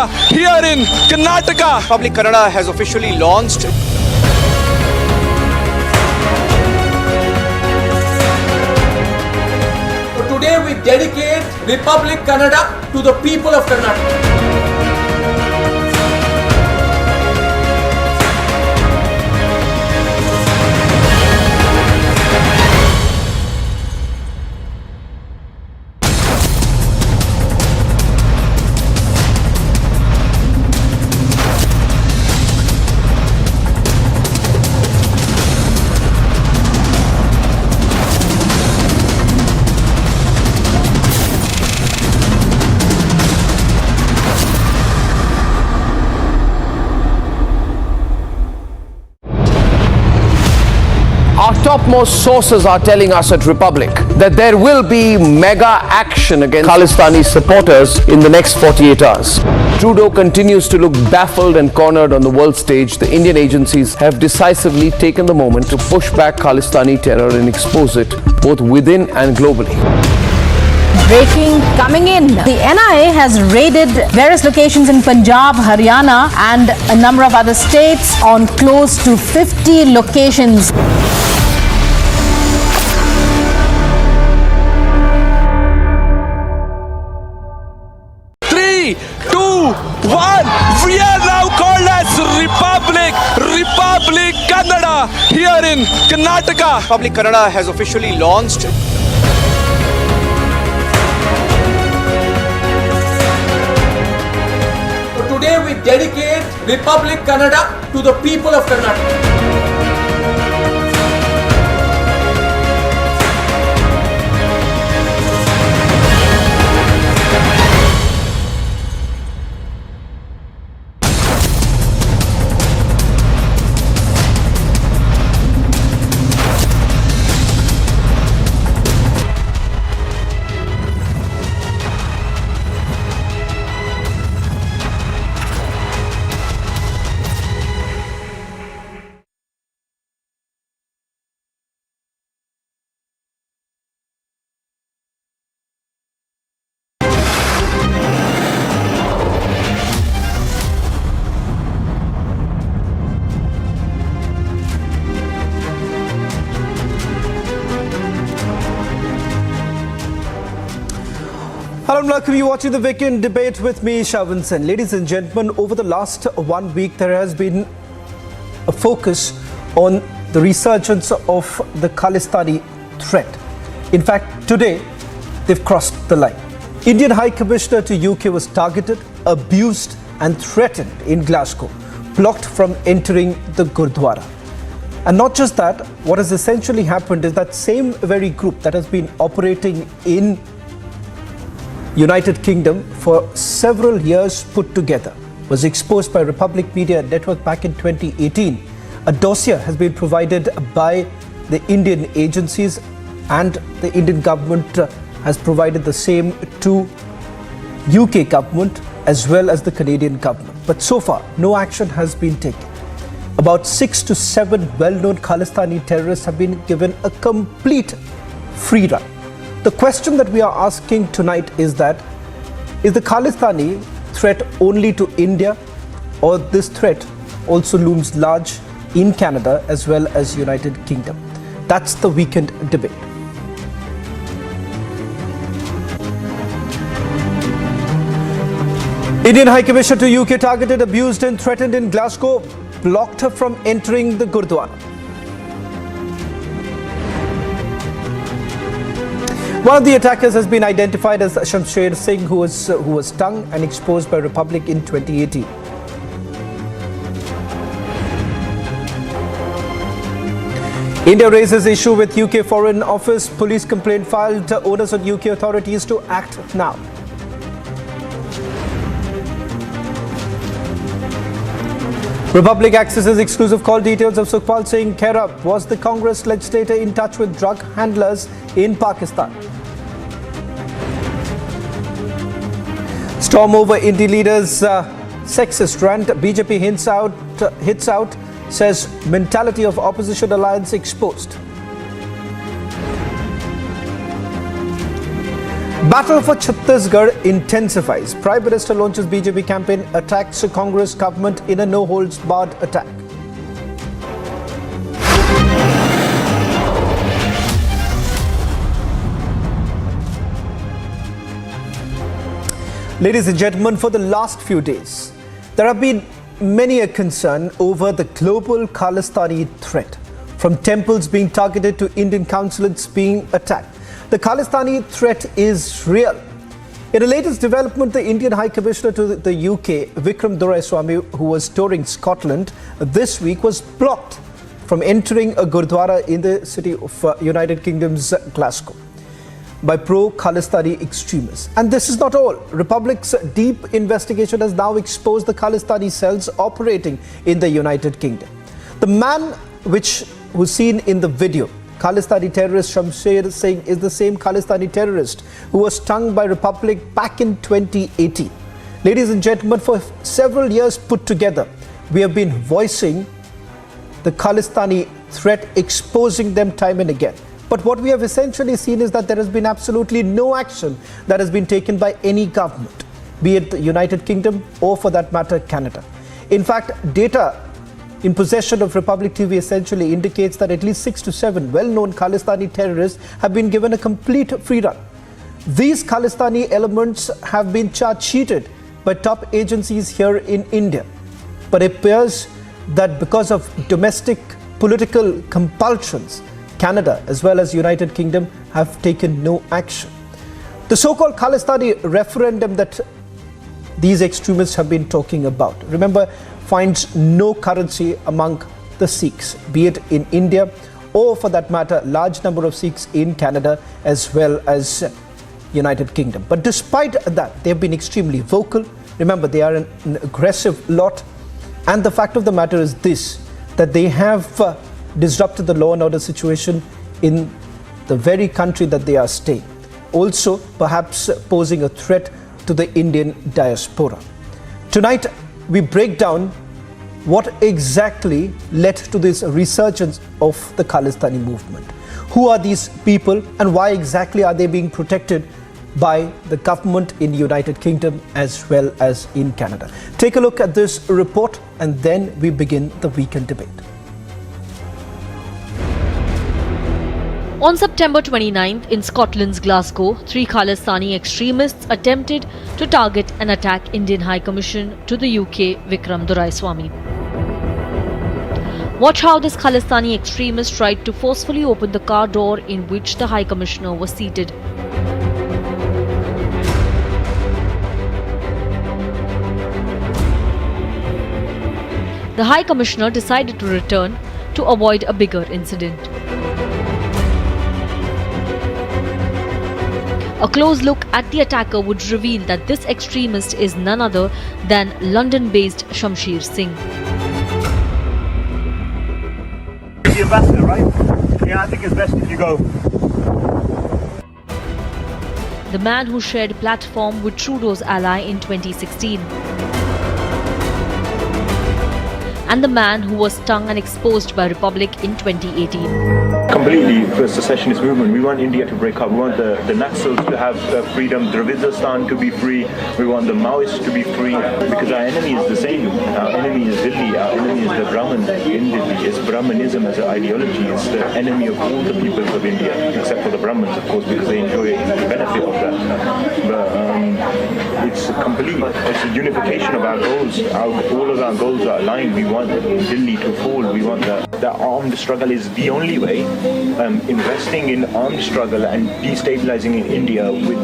Kannada here in Karnataka. Public Kannada has officially launched. So today we dedicate Republic Kannada to the people of Karnataka. Our topmost sources are telling us at Republic that there will be mega action against Khalistani supporters in the next 48 hours. Trudeau continues to look baffled and cornered on the world stage. The Indian agencies have decisively taken the moment to push back Khalistani terror and expose it both within and globally. Breaking coming in. The NIA has raided various locations in Punjab, Haryana and a number of other states on close to 50 locations. We are now called as Republic Kannada here in Karnataka. Public Kannada has officially launched. So today we dedicate Republic Kannada to the people of Karnataka. Hello and welcome. You're watching the Weekend Debate with me, Shavan Sen. Ladies and gentlemen, over the last 1 week, there has been a focus on the resurgence of the Khalistani threat. In fact, today, they've crossed the line. Indian High Commissioner to UK was targeted, abused and threatened in Glasgow, blocked from entering the Gurdwara. And not just that, what has essentially happened is that same very group that has been operating in United Kingdom for several years put together was exposed by Republic Media Network back in 2018. A dossier has been provided by the Indian agencies and the Indian government has provided the same to UK government as well as the Canadian government. But so far, no action has been taken. About 6 to 7 well-known Khalistani terrorists have been given a complete free run. The question that we are asking tonight is that, is the Khalistani threat only to India, or this threat also looms large in Canada as well as United Kingdom? That's the weekend debate. Indian High Commissioner to UK targeted, abused and threatened in Glasgow, blocked her from entering the Gurdwara. One of the attackers has been identified as Shamsher Singh, who was stung and exposed by Republic in 2018. India raises issue with UK Foreign Office. Police complaint filed. Orders on UK authorities to act now. Republic accesses exclusive call details of Sukhpal Singh Khera. Was the Congress legislator in touch with drug handlers in Pakistan? Storm over Indie leaders' sexist rant. BJP hits out, says mentality of opposition alliance exposed. Battle for Chhattisgarh intensifies. Prime Minister launches BJP campaign, attacks Congress government in a no-holds-barred attack. Ladies and gentlemen, for the last few days, there have been many a concern over the global Khalistani threat, from temples being targeted to Indian consulates being attacked. The Khalistani threat is real. In the latest development, the Indian High Commissioner to the UK, Vikram Doraiswamy, who was touring Scotland this week, was blocked from entering a Gurdwara in the city of United Kingdom's Glasgow by pro-Khalistani extremists. And this is not all. Republic's deep investigation has now exposed the Khalistani cells operating in the United Kingdom. The man who's seen in the video, Khalistani terrorist Shamsher Singh, is the same Khalistani terrorist who was stung by Republic back in 2018. Ladies and gentlemen, for several years put together, we have been voicing the Khalistani threat, exposing them time and again. But what we have essentially seen is that there has been absolutely no action that has been taken by any government, be it the United Kingdom or, for that matter, Canada. In fact, data in possession of Republic TV essentially indicates that at least 6 to 7 well-known Khalistani terrorists have been given a complete free run. These Khalistani elements have been charge-sheeted by top agencies here in India. But it appears that because of domestic political compulsions, Canada as well as United Kingdom have taken no action. The so-called Khalistani referendum that these extremists have been talking about, remember, finds no currency among the Sikhs, be it in India or, for that matter, large number of Sikhs in Canada as well as United Kingdom. But despite that, they've been extremely vocal. Remember, they are an aggressive lot. And the fact of the matter is this, that they have disrupted the law and order situation in the very country that they are staying. Also, perhaps posing a threat to the Indian diaspora. Tonight, we break down what exactly led to this resurgence of the Khalistani movement. Who are these people and why exactly are they being protected by the government in the United Kingdom as well as in Canada? Take a look at this report and then we begin the weekend debate. On September 29th, in Scotland's Glasgow, 3 Khalistani extremists attempted to target and attack Indian High Commission to the UK, Vikram Doraiswamy. Watch how this Khalistani extremist tried to forcefully open the car door in which the High Commissioner was seated. The High Commissioner decided to return to avoid a bigger incident. A close look at the attacker would reveal that this extremist is none other than London-based Shamsher Singh. The ambassador, right? Yeah, I think it's best if you go. The man who shared platform with Trudeau's ally in 2016. And the man who was stung and exposed by Republic in 2018. Completely for a secessionist movement. We want India to break up. We want the Naxals to have freedom, Dravidistan to be free. We want the Maoists to be free because our enemy is the same. Our enemy is Delhi. Our enemy is the Brahmin in Delhi. It's Brahmanism as an ideology. It's the enemy of all the peoples of India, except for the Brahmins, of course, because they enjoy the benefit of that. But it's complete. It's a unification of our goals. All of our goals are aligned. We want Delhi to fall. We want the armed struggle is the only way. Investing in armed struggle and destabilizing in India with,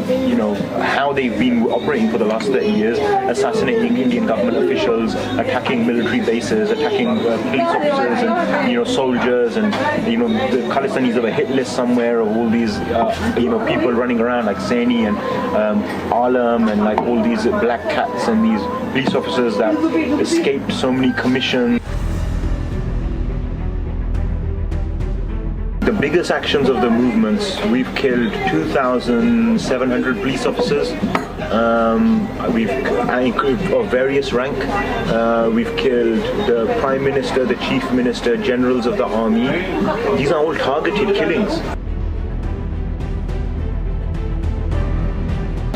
how they've been operating for the last 30 years, assassinating Indian government officials, attacking military bases, attacking police officers and, soldiers, and, the Khalistanis have a hit list somewhere of all these, people running around like Saini and Alam and like all these black cats and these police officers that escaped so many commissions. The biggest actions of the movements, we've killed 2,700 police officers of various rank. We've killed the Prime Minister, the Chief Minister, generals of the army. These are all targeted killings.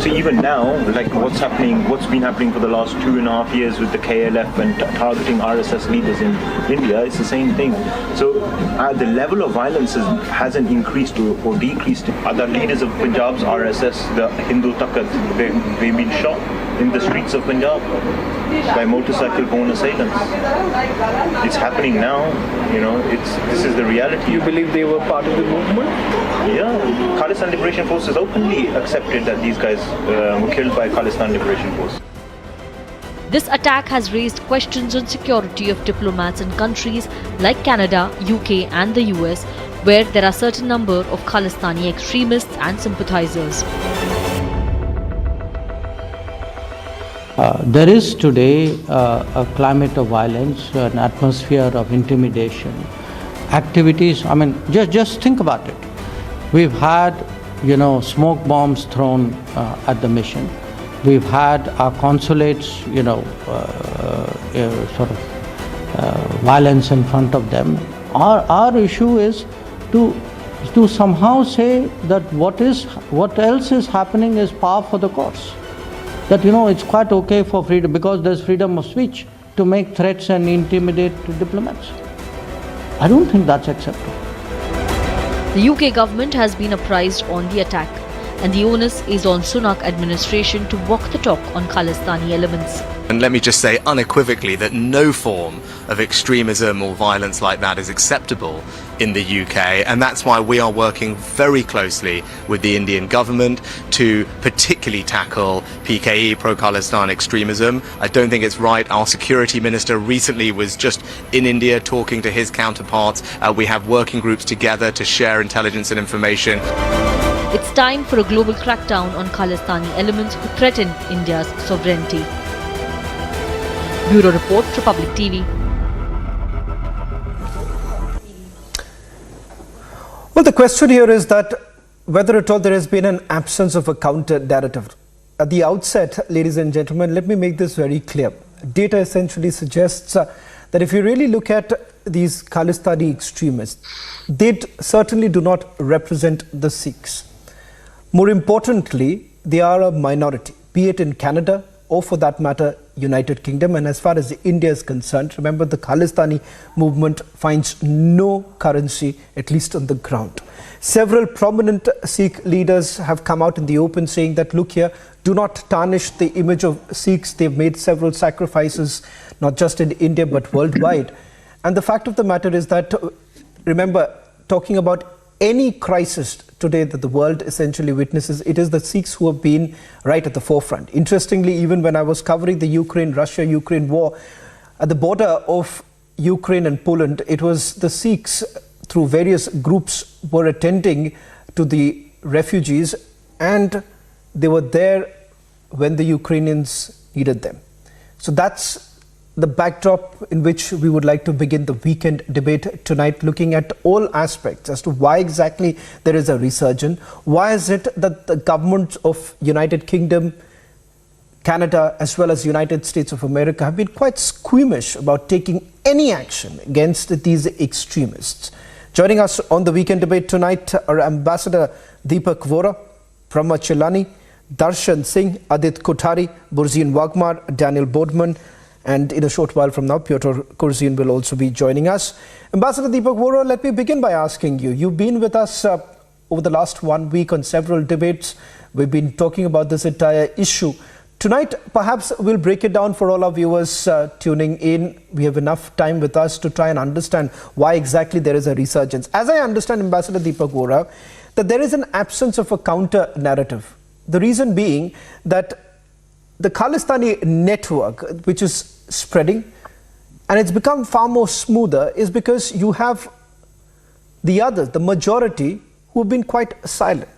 So even now, like what's been happening for the last 2.5 years with the KLF and targeting RSS leaders in India, it's the same thing. So the level of violence hasn't increased or decreased. Other leaders of Punjab's RSS, the Hindu Takat, they've been shot in the streets of Punjab by motorcycle-borne assailants. It's happening now. This is the reality. You believe they were part of the movement? Yeah, Khalistani Liberation Forces openly accepted that these guys were killed by Khalistani Liberation Force. This attack has raised questions on security of diplomats in countries like Canada, UK and the US, where there are certain number of Khalistani extremists and sympathizers. There is today a climate of violence, an atmosphere of intimidation, activities. I mean, just think about it. We've had, smoke bombs thrown at the mission. We've had our consulates, violence in front of them. Our issue is to somehow say that what else is happening is par for the course. That it's quite okay for freedom, because there's freedom of speech, to make threats and intimidate diplomats. I don't think that's acceptable. The UK government has been apprised on the attack, and the onus is on Sunak administration to walk the talk on Khalistani elements. And let me just say unequivocally that no form of extremism or violence like that is acceptable in the UK, and that's why we are working very closely with the Indian government to particularly tackle PKE, pro-Khalistan extremism. I don't think it's right. Our security minister recently was just in India talking to his counterparts. We have working groups together to share intelligence and information. It's time for a global crackdown on Khalistani elements who threaten India's sovereignty. Bureau Report, Republic TV. Well, the question here is that whether at all there has been an absence of a counter narrative. At the outset, ladies and gentlemen, let me make this very clear. Data essentially suggests that if you really look at these Khalistani extremists, they certainly do not represent the Sikhs. More importantly, they are a minority, be it in Canada or for that matter, United Kingdom. And as far as India is concerned, remember the Khalistani movement finds no currency, at least on the ground. Several prominent Sikh leaders have come out in the open saying that, look here, do not tarnish the image of Sikhs. They've made several sacrifices, not just in India, but worldwide. And the fact of the matter is that, remember, talking about any crisis today that the world essentially witnesses, it is the Sikhs who have been right at the forefront. Interestingly, even when I was covering the Russia-Ukraine war, at the border of Ukraine and Poland, it was the Sikhs through various groups were attending to the refugees, and they were there when the Ukrainians needed them. So that's the backdrop in which we would like to begin the weekend debate tonight, looking at all aspects as to why exactly there is a resurgence. Why is it that the governments of United Kingdom, Canada, as well as United States of America have been quite squeamish about taking any action against these extremists? Joining us on the weekend debate tonight are Ambassador Deepak Vora, Prama Chilani, Darshan Singh, Adit Kothari, Burzin Wagmar, Daniel Bodman, and in a short while from now, Piotr Kurzin will also be joining us. Ambassador Deepak Vora, let me begin by asking you. You've been with us over the last 1 week on several debates. We've been talking about this entire issue. Tonight, perhaps we'll break it down for all our viewers tuning in. We have enough time with us to try and understand why exactly there is a resurgence. As I understand, Ambassador Deepak Vora, that there is an absence of a counter narrative. The reason being that the Khalistani network, which is spreading, and it's become far more smoother, is because you have the others, the majority, who have been quite silent.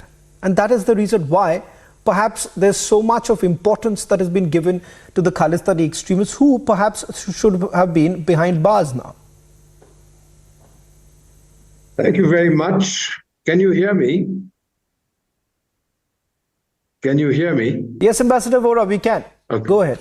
And that is the reason why perhaps there's so much of importance that has been given to the Khalistani extremists, who perhaps should have been behind bars now. Thank you very much. Can you hear me? Can you hear me? Yes, Ambassador Vora, we can. Okay. Go ahead.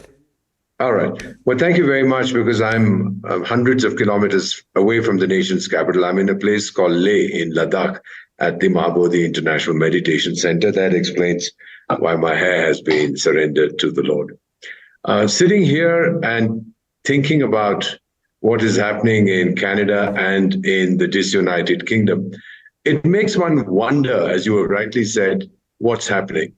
All right. Well, thank you very much, because I'm hundreds of kilometers away from the nation's capital. I'm in a place called Leh in Ladakh at the Mahabodhi International Meditation Center. That explains why my hair has been surrendered to the Lord. Sitting here and thinking about what is happening in Canada and in the disunited kingdom, it makes one wonder, as you have rightly said, what's happening.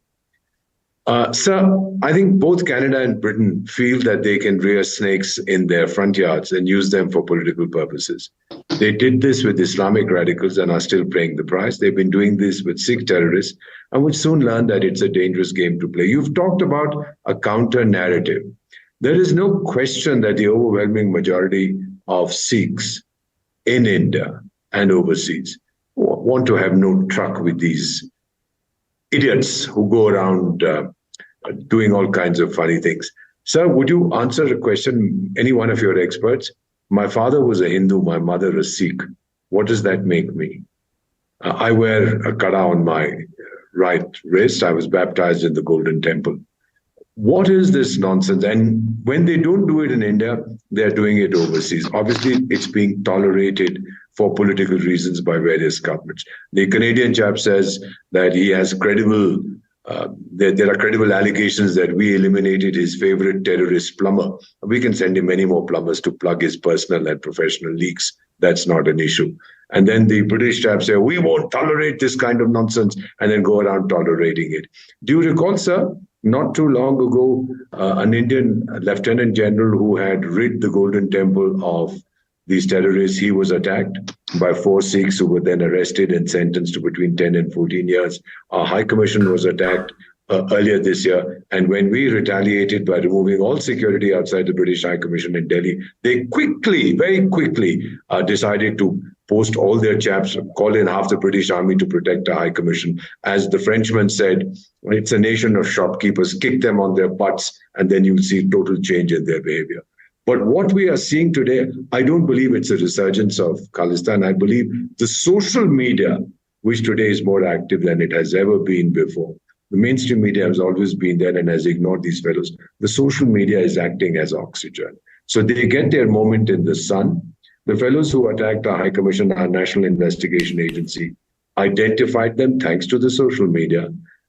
Sir, I think both Canada and Britain feel that they can rear snakes in their front yards and use them for political purposes. They did this with Islamic radicals and are still paying the price. They've been doing this with Sikh terrorists and will soon learn that it's a dangerous game to play. You've talked about a counter narrative. There is no question that the overwhelming majority of Sikhs in India and overseas want to have no truck with these idiots who go around doing all kinds of funny things. Sir, would you answer a question, any one of your experts? My father was a Hindu, my mother a Sikh. What does that make me? I wear a kada on my right wrist. I was baptized in the Golden Temple. What is this nonsense? And when they don't do it in India, they're doing it overseas. Obviously, it's being tolerated for political reasons by various governments. The Canadian chap says that he has credible, there are credible allegations that we eliminated his favorite terrorist plumber. We can send him many more plumbers to plug his personal and professional leaks. That's not an issue. And then the British chap say, we won't tolerate this kind of nonsense, and then go around tolerating it. Do you recall, sir, not too long ago, an Indian lieutenant general who had rid the Golden Temple of these terrorists, he was attacked by 4 Sikhs who were then arrested and sentenced to between 10 and 14 years. Our High Commission was attacked earlier this year. And when we retaliated by removing all security outside the British High Commission in Delhi, they quickly, very quickly decided to post all their chaps, call in half the British army to protect the High Commission. As the Frenchman said, it's a nation of shopkeepers, kick them on their butts, and then you'll see total change in their behavior. But what we are seeing today, I don't believe it's a resurgence of Khalistan. I believe the social media, which today is more active than it has ever been before. The mainstream media has always been there and has ignored these fellows. The social media is acting as oxygen. So they get their moment in the sun. The fellows who attacked our High Commission, our National Investigation Agency, identified them thanks to the social media.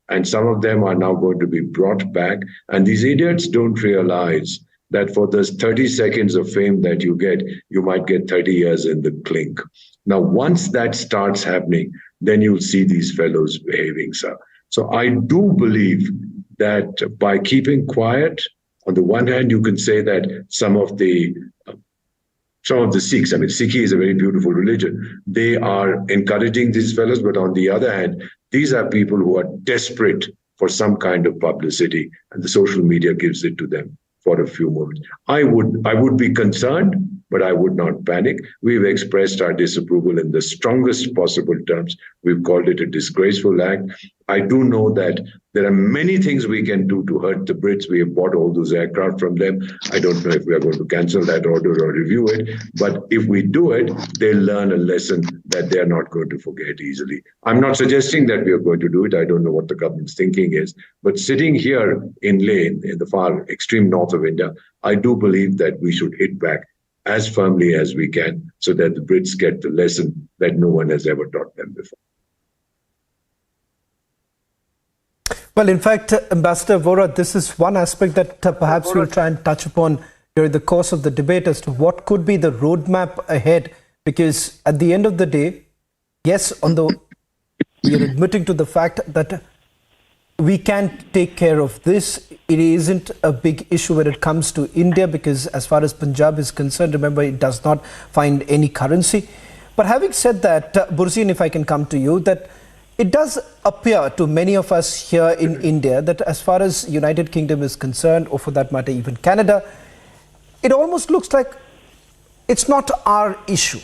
And some of them are now going to be brought back. And these idiots don't realize that for those 30 seconds of fame that you get, you might get 30 years in the clink. Now, once that starts happening, then you'll see these fellows behaving, sir. So I do believe that by keeping quiet, on the one hand, you can say that some of the Sikhs, I mean, Sikhi is a very beautiful religion. They are encouraging these fellows, but on the other hand, these are people who are desperate for some kind of publicity, and the social media gives it to them for a few moments. I would be concerned, but I would not panic. We've expressed our disapproval in the strongest possible terms. We've called it a disgraceful act. I do know that there are many things we can do to hurt the Brits. We have bought all those aircraft from them. I don't know if we are going to cancel that order or review it. But if we do it, they'll learn a lesson that they're not going to forget easily. I'm not suggesting that we are going to do it. I don't know what the government's thinking is. But sitting here in Leh, in the far extreme north of India, I do believe that we should hit back as firmly as we can so that the Brits get the lesson that no one has ever taught them before. Well, in fact, Ambassador Vora, this is one aspect that perhaps we'll try and touch upon during the course of the debate as to what could be the roadmap ahead. Because at the end of the day, yes, we are admitting to the fact that we can't take care of this. It isn't a big issue when it comes to India because as far as Punjab is concerned, remember, it does not find any currency. But having said that, Burzine, if I can come to you, that it does appear to many of us here in India that as far as United Kingdom is concerned, or for that matter even Canada, it almost looks like it's not our issue.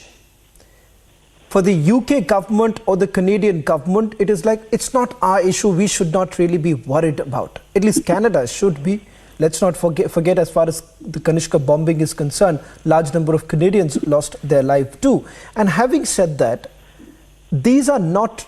For the UK government or the Canadian government, it is like it's not our issue. We should not really be worried about. At least Canada should be. Let's not forget as far as the Kanishka bombing is concerned, large number of Canadians lost their life too. And having said that, these are not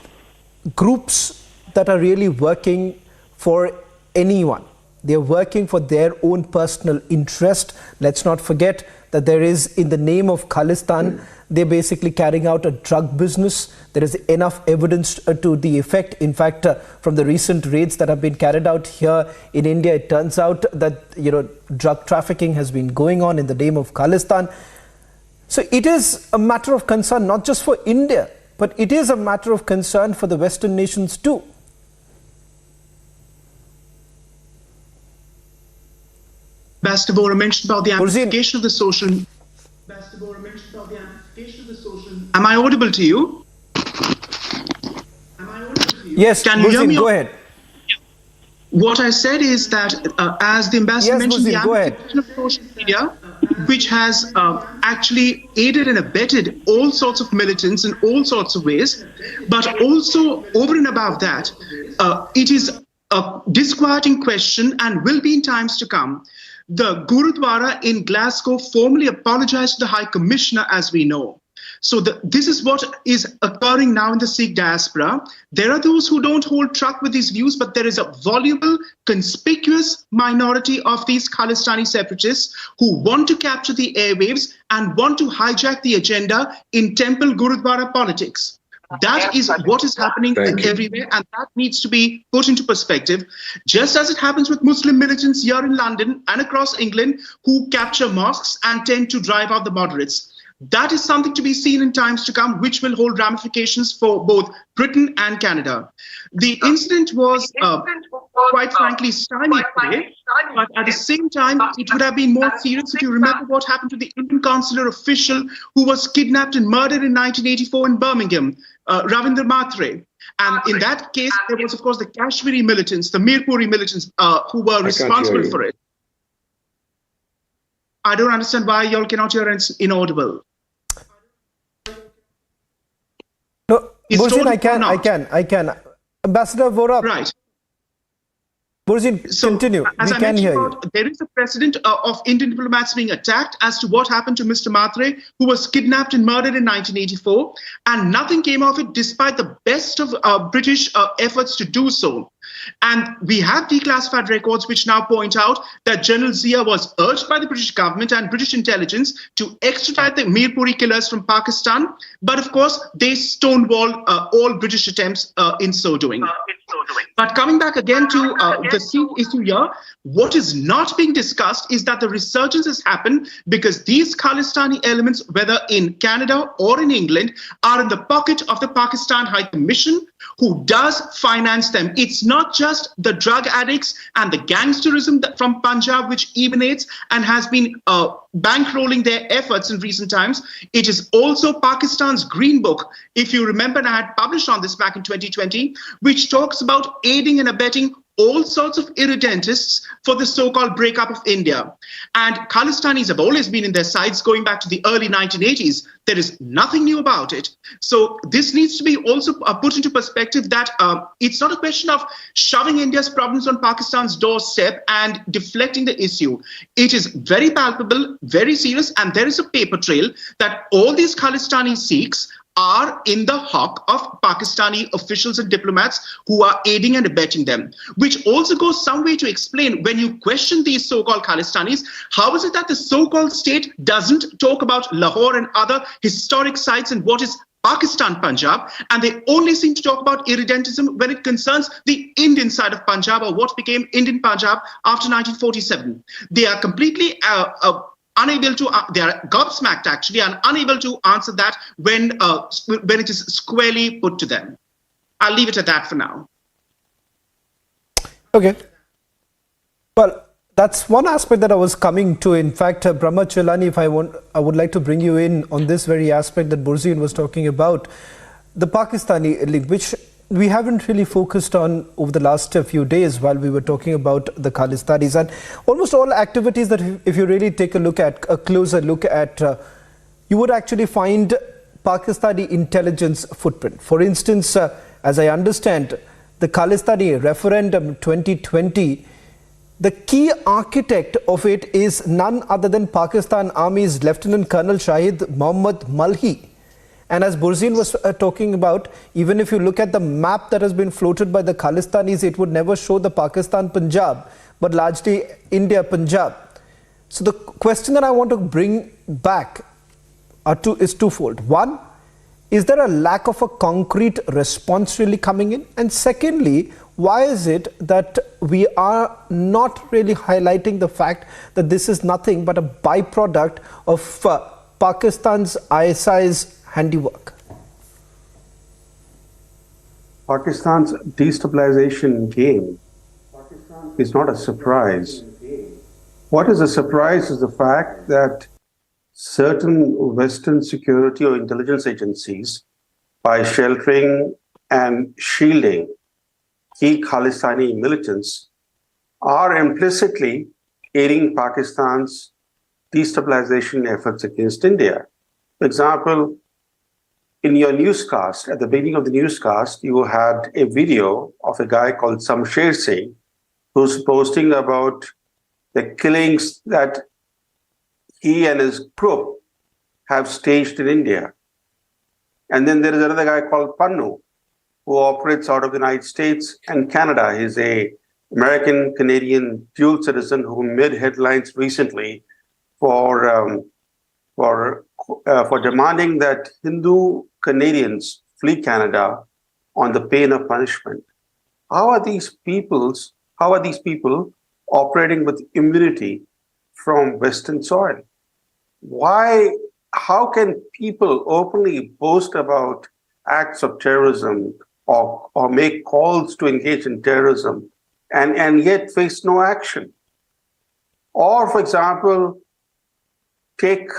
groups that are really working for anyone. They're working for their own personal interest. Let's not forget that there is, in the name of Khalistan, they're basically carrying out a drug business. There is enough evidence to the effect. In fact, from the recent raids that have been carried out here in India, it turns out that drug trafficking has been going on in the name of Khalistan. So it is a matter of concern not just for India, but it is a matter of concern for the Western nations too. Ambassador Bora mentioned about the amplification of the social. Ambassador Bora mentioned about the amplification of the social. Am I audible to you? Yes, can you hear me? Go ahead. What I said is that as the ambassador mentioned, the amplification of social media, which has actually aided and abetted all sorts of militants in all sorts of ways, but also over and above that, it is a disquieting question and will be in times to come. The Gurudwara in Glasgow formally apologized to the High Commissioner, as we know. So this is what is occurring now in the Sikh diaspora. There are those who don't hold truck with these views, but there is a voluble, conspicuous minority of these Khalistani separatists who want to capture the airwaves and want to hijack the agenda in temple Gurudwara politics. That is what is happening everywhere, and that needs to be put into perspective, just as it happens with Muslim militants here in London and across England who capture mosques and tend to drive out the moderates. That is something to be seen in times to come, which will hold ramifications for both Britain and Canada. The incident was, quite frankly, stymied today, but at the same time, it would have been more serious if you remember what happened to the Indian consular official who was kidnapped and murdered in 1984 in Birmingham, Ravindra Matre. And in that case, there was, of course, the Kashmiri militants, the Mirpuri militants, who were responsible for it. I don't understand why y'all cannot hear it's inaudible. No, Burzin, I can. Ambassador Bora. Right. Burzin, continue. As we I can hear you. There is a precedent of Indian diplomats being attacked as to what happened to Mr. Matre, who was kidnapped and murdered in 1984, and nothing came of it despite the best of British efforts to do so. And we have declassified records which now point out that General Zia was urged by the British government and British intelligence to extradite the Mirpuri killers from Pakistan. But of course, they stonewalled all British attempts in so doing. But coming back again to the Sikh issue here, what is not being discussed is that the resurgence has happened because these Khalistani elements, whether in Canada or in England, are in the pocket of the Pakistan High Commission, who does finance them. It's not just the drug addicts and the gangsterism from Punjab which emanates and has been bankrolling their efforts in recent times. It is also Pakistan's Green Book, if you remember, and I had published on this back in 2020, which talks about aiding and abetting all sorts of irredentists for the so-called breakup of India. And Khalistanis have always been in their sights going back to the early 1980s. There is nothing new about it. So this needs to be also put into perspective that it's not a question of shoving India's problems on Pakistan's doorstep and deflecting the issue. It is very palpable, very serious, and there is a paper trail that all these Khalistani Sikhs are in the hawk of Pakistani officials and diplomats who are aiding and abetting them, which also goes some way to explain when you question these so-called Khalistanis, how is it that the so-called state doesn't talk about Lahore and other historic sites and what is Pakistan Punjab, and they only seem to talk about irredentism when it concerns the Indian side of Punjab or what became Indian Punjab after 1947. They are completely unable to, they are gobsmacked actually, and unable to answer that when it is squarely put to them. I'll leave it at that for now. Okay. Well, that's one aspect that I was coming to. In fact, Brahma Chelani, I would like to bring you in on this very aspect that Burzin was talking about, the Pakistani link, which we haven't really focused on over the last few days while we were talking about the Khalistanis, and almost all activities that if you really take a look at, a closer look at, you would actually find Pakistani intelligence footprint. For instance, as I understand, the Khalistani referendum 2020, the key architect of it is none other than Pakistan Army's Lieutenant Colonel Shahid Mohammad Malhi. And as Burzin was talking about, even if you look at the map that has been floated by the Khalistanis, it would never show the Pakistan Punjab, but largely India Punjab. So the question that I want to bring back, is twofold. One, is there a lack of a concrete response really coming in? And secondly, why is it that we are not really highlighting the fact that this is nothing but a byproduct of Pakistan's ISI's handiwork? Pakistan's destabilization game is not a surprise. What is a surprise is the fact that certain Western security or intelligence agencies, by sheltering and shielding key Khalistani militants, are implicitly aiding Pakistan's destabilization efforts against India. For example, in your newscast, at the beginning of the newscast, you had a video of a guy called Samsher Singh, who's posting about the killings that he and his group have staged in India. And then there is another guy called Pannu, who operates out of the United States and Canada. He's a American-Canadian dual citizen who made headlines recently for demanding that Hindu Canadians flee Canada on the pain of punishment. How are these people operating with immunity from Western soil? How can people openly boast about acts of terrorism or make calls to engage in terrorism and yet face no action? Or, for example, take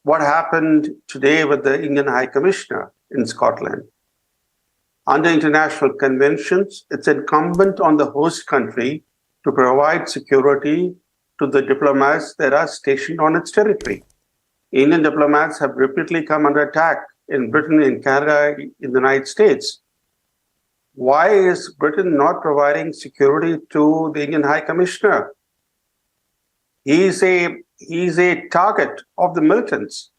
what happened today with the Indian High Commissioner in Scotland. Under international conventions, it's incumbent on the host country to provide security to the diplomats that are stationed on its territory. Indian diplomats have repeatedly come under attack in Britain, in Canada, in the United States. Why is Britain not providing security to the Indian High Commissioner? He's a target of the militants.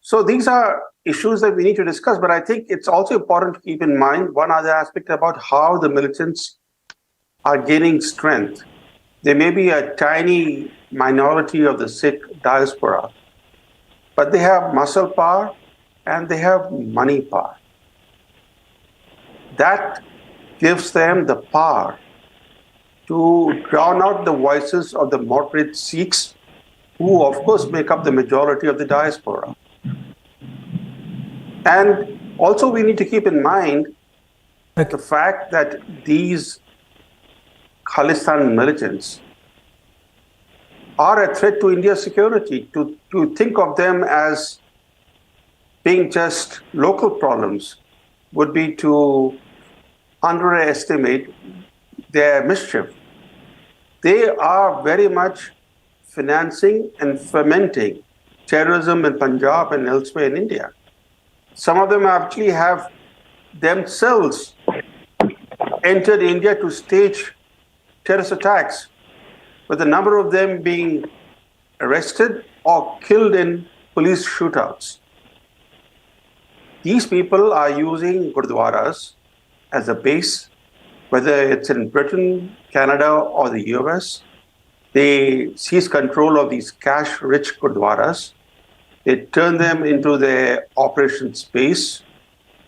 So these are issues that we need to discuss, but I think it's also important to keep in mind one other aspect about how the militants are gaining strength. They may be a tiny minority of the Sikh diaspora, but they have muscle power and they have money power. That gives them the power to drown out the voices of the moderate Sikhs, who of course make up the majority of the diaspora. And also we need to keep in mind the fact that these Khalistani militants are a threat to India's security. To think of them as being just local problems would be to underestimate their mischief. They are very much financing and fomenting terrorism in Punjab and elsewhere in India. Some of them actually have themselves entered India to stage terrorist attacks, with a number of them being arrested or killed in police shootouts. These people are using gurdwaras as a base, whether it's in Britain, Canada, or the US. They seize control of these cash-rich gurdwaras. They turn them into their operation space.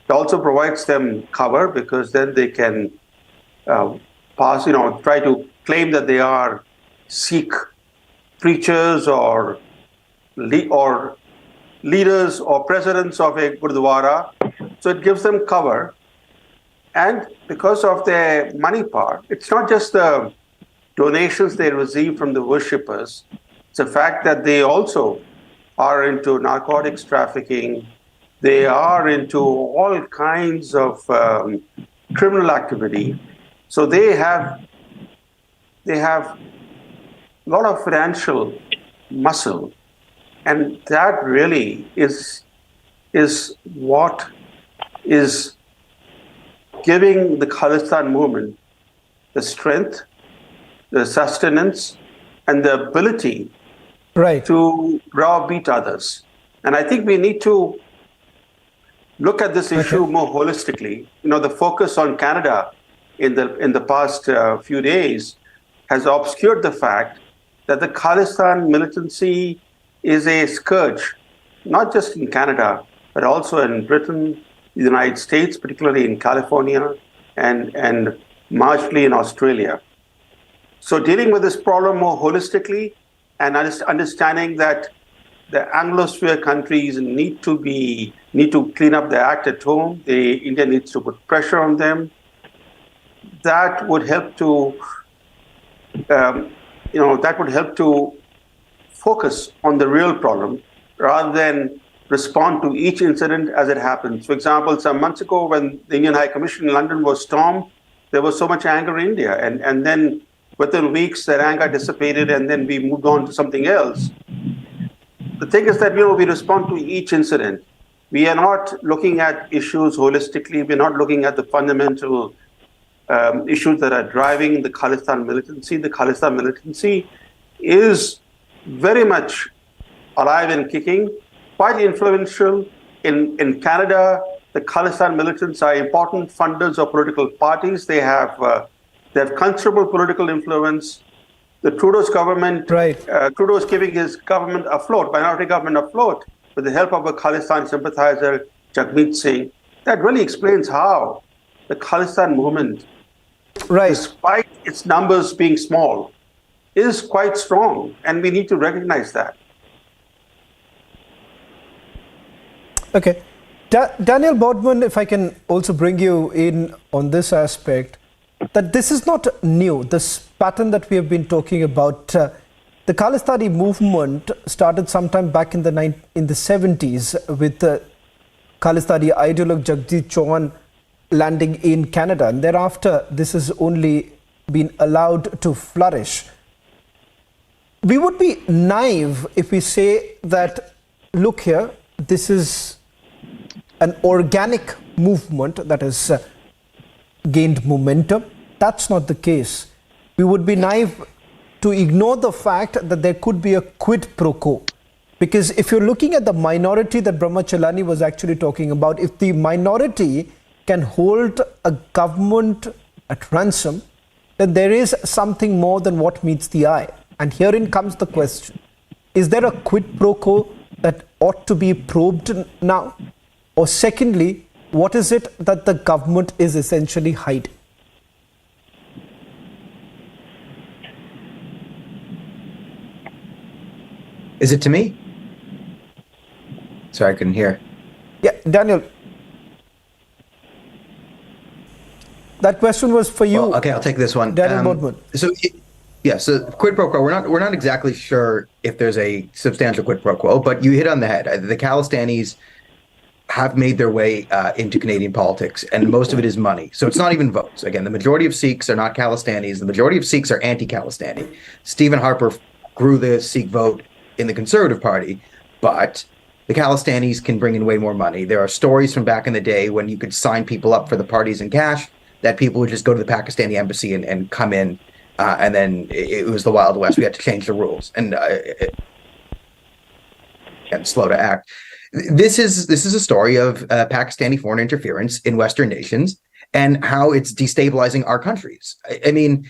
It also provides them cover because then they can try to claim that they are Sikh preachers or leaders or presidents of a gurdwara. So it gives them cover. And because of their money power, it's not just the donations they receive from the worshippers. It's the fact that they also are into narcotics trafficking. They are into all kinds of criminal activity. So they have a lot of financial muscle, and that really is what is giving the Khalistan movement the strength, the sustenance, and the ability to browbeat others. And I think we need to look at this issue more holistically. The focus on Canada in the past few days has obscured the fact that the Khalistan militancy is a scourge not just in Canada, but also in Britain, the United States, particularly in California, and marginally in Australia. So dealing with this problem more holistically and understanding that the Anglosphere countries need to clean up their act at home. India needs to put pressure on them. That would help to, focus on the real problem rather than respond to each incident as it happens. For example, some months ago, when the Indian High Commission in London was stormed, there was so much anger in India, and then within weeks that anger dissipated, and then we moved on to something else. The thing is that we respond to each incident. We are not looking at issues holistically. We're not looking at the fundamental issues that are driving the Khalistan militancy. The Khalistan militancy is very much alive and kicking, quite influential. In Canada, the Khalistan militants are important funders of political parties. They have considerable political influence. The Trudeau's government, Trudeau's keeping his government afloat, minority government afloat, with the help of a Khalistan sympathizer, Jagmeet Singh. That really explains how the Khalistan movement, despite its numbers being small, is quite strong, and we need to recognize that. Okay. Daniel Bodman, if I can also bring you in on this aspect, that this is not new. This pattern that we have been talking about, the Khalistani movement started sometime back in the 70s with the Khalistani ideologue Jagdish Chauhan landing in Canada, and thereafter this has only been allowed to flourish. We would be naive if we say that, look here, this is an organic movement that has gained momentum. That's not the case. We would be naive to ignore the fact that there could be a quid pro quo. Because if you're looking at the minority that Brahma Chelani was actually talking about, if the minority can hold a government at ransom, then there is something more than what meets the eye. And herein comes the question. Is there a quid pro quo that ought to be probed now? Or secondly, what is it that the government is essentially hiding? Is it to me? Sorry, I couldn't hear. Yeah, Daniel. That question was for you. Well, okay, I'll take this one. Daniel Bodman. So quid pro quo. We're not exactly sure if there's a substantial quid pro quo, but you hit on the head. The Khalistanis have made their way into Canadian politics, and most of it is money. So it's not even votes. Again, the majority of Sikhs are not Khalistanis. The majority of Sikhs are anti-Khalistani. Stephen Harper grew the Sikh vote in the Conservative Party, but the Khalistanis can bring in way more money. There are stories from back in the day when you could sign people up for the parties in cash, that people would just go to the Pakistani embassy and come in, and then it was the Wild West. We had to change the rules and slow to act. This is a story of Pakistani foreign interference in Western nations and how it's destabilizing our countries. I mean,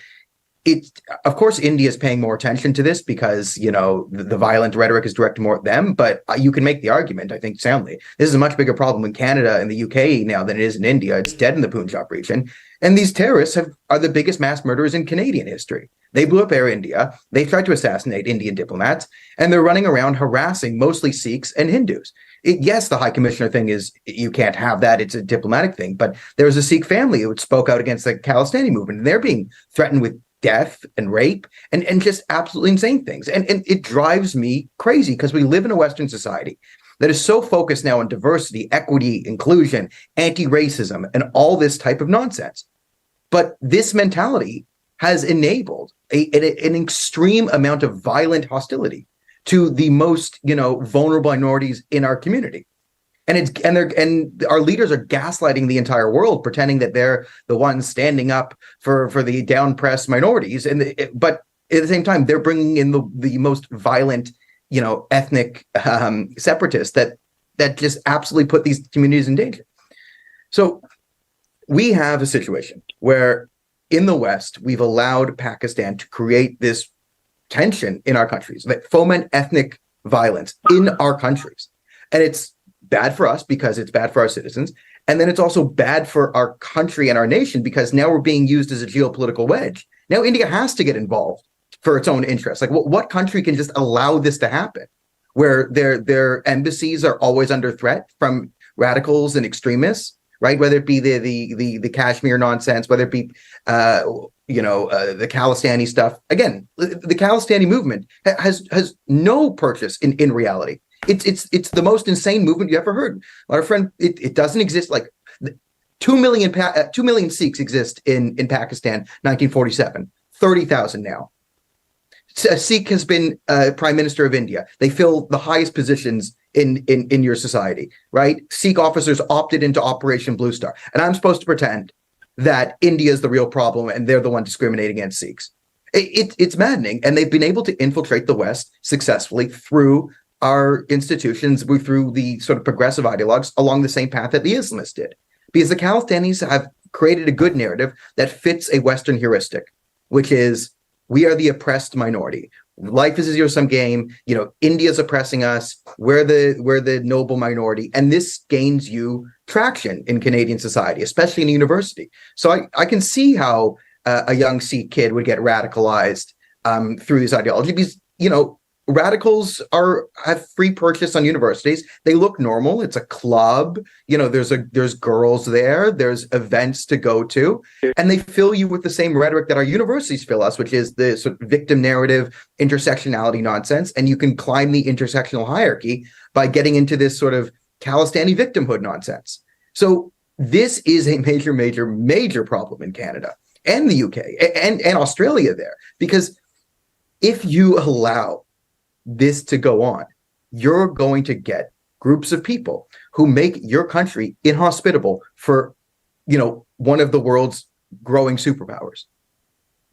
of course, India is paying more attention to this because, the violent rhetoric is directed more at them. But you can make the argument, I think, soundly. This is a much bigger problem in Canada and the UK now than it is in India. It's dead in the Punjab region. And these terrorists are the biggest mass murderers in Canadian history. They blew up Air India. They tried to assassinate Indian diplomats. And they're running around harassing mostly Sikhs and Hindus. Yes, the High Commissioner thing is, you can't have that. It's a diplomatic thing. But there was a Sikh family who spoke out against the Khalistani movement. And they're being threatened with death and rape and just absolutely insane things. And it drives me crazy because we live in a Western society that is so focused now on diversity, equity, inclusion, anti-racism, and all this type of nonsense. But this mentality has enabled an extreme amount of violent hostility to the most, vulnerable minorities in our community. And our leaders are gaslighting the entire world, pretending that they're the ones standing up for the down-pressed minorities. But at the same time, they're bringing in the most violent, ethnic separatists that just absolutely put these communities in danger. So we have a situation where in the West, we've allowed Pakistan to create this tension in our countries, that foment ethnic violence in our countries. And it's bad for us because it's bad for our citizens. And then it's also bad for our country and our nation because now we're being used as a geopolitical wedge. Now India has to get involved for its own interests. Like what country can just allow this to happen, where their embassies are always under threat from radicals and extremists, right? Whether it be the Kashmir nonsense, whether it be the Khalistani stuff. Again, the Khalistani movement has no purchase in reality. It's the most insane movement you ever heard. Our friend, it doesn't exist. Like 2 million Sikhs exist in Pakistan, 1947, 30,000 now. A Sikh has been Prime Minister of India. They fill the highest positions in your society, right? Sikh officers opted into Operation Blue Star. And I'm supposed to pretend that India is the real problem and they're the one discriminating against Sikhs. It's maddening. And they've been able to infiltrate the West successfully through our institutions, through the sort of progressive ideologues along the same path that the Islamists did. Because the Khalistanis have created a good narrative that fits a Western heuristic, which is we are the oppressed minority. Life is a zero-sum game. India's oppressing us. We're the noble minority. And this gains you traction in Canadian society, especially in university. So I can see how a young Sikh kid would get radicalized through this ideology because, radicals have free purchase on universities. They look normal. It's a club. There's girls there. There's events to go to, and they fill you with the same rhetoric that our universities fill us, which is the sort of victim narrative, intersectionality nonsense. And you can climb the intersectional hierarchy by getting into this sort of Khalistani victimhood nonsense. So this is a major, major, major problem in Canada and the UK and Australia there, because if you allow this to go on, you're going to get groups of people who make your country inhospitable for, one of the world's growing superpowers.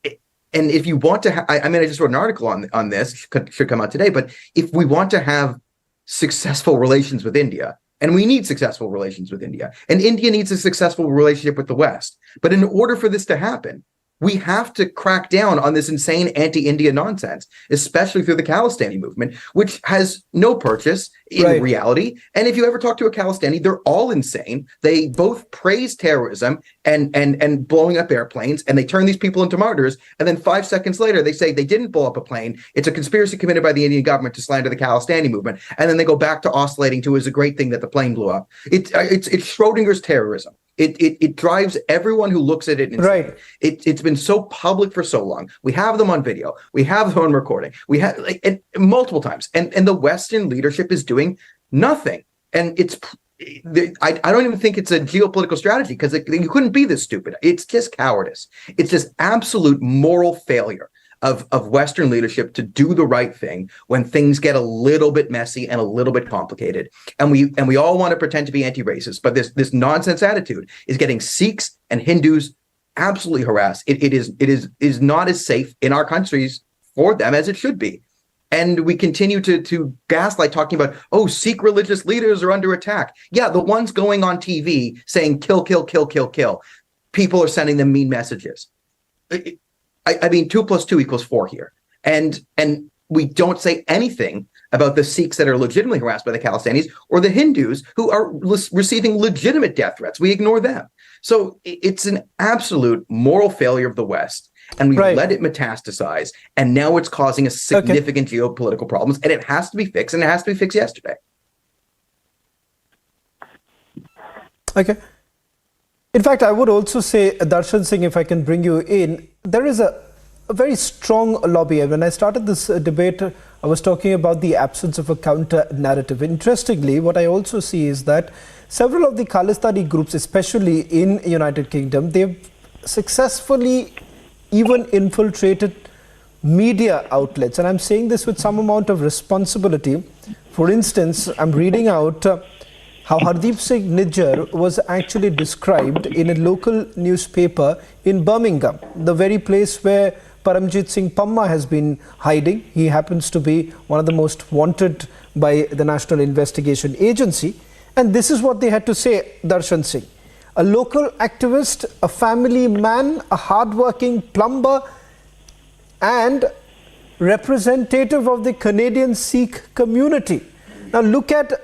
And if you want to, I just wrote an article on this, should come out today, but if we want to have successful relations with India, and we need successful relations with India, and India needs a successful relationship with the West, but in order for this to happen, we have to crack down on this insane anti-India nonsense, especially through the Khalistani movement, which has no purchase in reality. And if you ever talk to a Khalistani, they're all insane. They both praise terrorism and blowing up airplanes, and they turn these people into martyrs. And then 5 seconds later, they say they didn't blow up a plane. It's a conspiracy committed by the Indian government to slander the Khalistani movement. And then they go back to oscillating to it was a great thing that the plane blew up. It's Schrodinger's terrorism. It drives everyone who looks at it insane. Right. It's been so public for so long. We have them on video. We have them on recording. We have multiple times. And the Western leadership is doing nothing. And I don't even think it's a geopolitical strategy because you couldn't be this stupid. It's just cowardice. It's just absolute moral failure of Western leadership to do the right thing when things get a little bit messy and a little bit complicated. And we all want to pretend to be anti-racist, but this nonsense attitude is getting Sikhs and Hindus absolutely harassed. It is not as safe in our countries for them as it should be. And we continue to gaslight, talking about, Sikh religious leaders are under attack. Yeah, the ones going on TV saying kill, kill, kill, kill, kill. People are sending them mean messages. 2 + 2 = 4 here. And we don't say anything about the Sikhs that are legitimately harassed by the Khalistanis or the Hindus who are receiving legitimate death threats. We ignore them. So it's an absolute moral failure of the West. And we let it metastasize. And now it's causing us significant geopolitical problems. And it has to be fixed. And it has to be fixed yesterday. Okay. In fact, I would also say, Darshan Singh, if I can bring you in, there is a very strong lobby. When I started this debate, I was talking about the absence of a counter narrative. Interestingly, what I also see is that several of the Khalistani groups, especially in United Kingdom, they've successfully even infiltrated media outlets. And I'm saying this with some amount of responsibility. For instance, I'm reading out how Hardeep Singh Nijjar was actually described in a local newspaper in Birmingham, the very place where Paramjit Singh Pamma has been hiding. He happens to be one of the most wanted by the National Investigation Agency. And this is what they had to say, Darshan Singh. A local activist, a family man, a hardworking plumber, and representative of the Canadian Sikh community. Now look at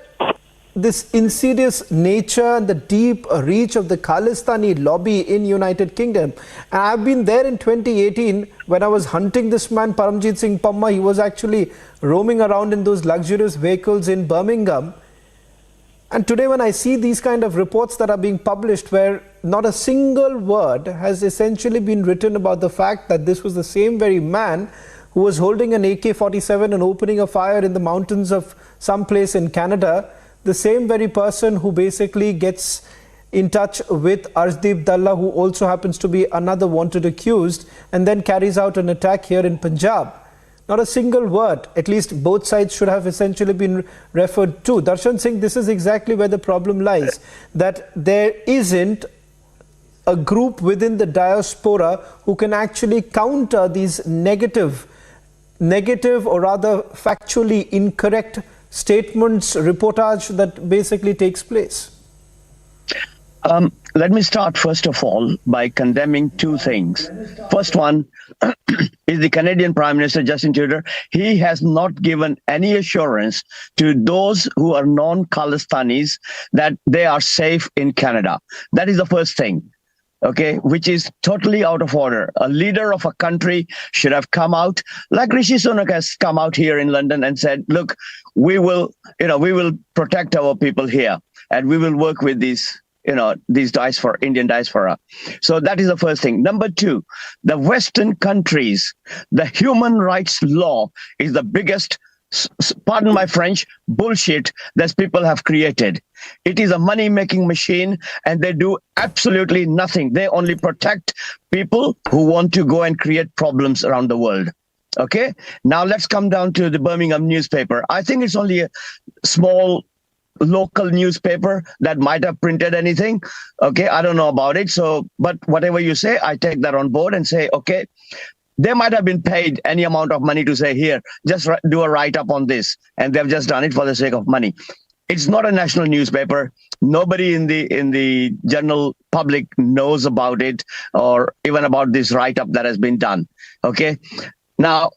this insidious nature and the deep reach of the Khalistani lobby in United Kingdom. And I've been there in 2018 when I was hunting this man, Paramjit Singh Pamma. He was actually roaming around in those luxurious vehicles in Birmingham. And today when I see these kind of reports that are being published where not a single word has essentially been written about the fact that this was the same very man who was holding an AK-47 and opening a fire in the mountains of some place in Canada, the same very person who basically gets in touch with Arshdeep Dalla, who also happens to be another wanted accused, and then carries out an attack here in Punjab. Not a single word, at least both sides should have essentially been referred to. Darshan Singh, this is exactly where the problem lies, that there isn't a group within the diaspora who can actually counter these negative or rather factually incorrect statements, reportage that basically takes place. Let me start first of all by condemning two things. First one is the Canadian Prime Minister Justin Trudeau. He has not given any assurance to those who are non-Khalistanis that they are safe in Canada. That is the first thing, okay, which is totally out of order. A leader of a country should have come out, like Rishi Sunak has come out here in London and said, look, we will protect our people here and we will work with these diaspora, Indian diaspora. So that is the first thing. Number two, the Western countries, the human rights law is the biggest, pardon my French, bullshit that people have created. It is a money-making machine and they do absolutely nothing. They only protect people who want to go and create problems around the world. Okay, now let's come down to the Birmingham newspaper. I think it's only a small local newspaper that might have printed anything. Okay, I don't know about it. So, but whatever you say, I take that on board and say, okay, they might have been paid any amount of money to say, here, just do a write-up on this. And they've just done it for the sake of money. It's not a national newspaper. Nobody in the general public knows about it or even about this write-up that has been done. Okay, now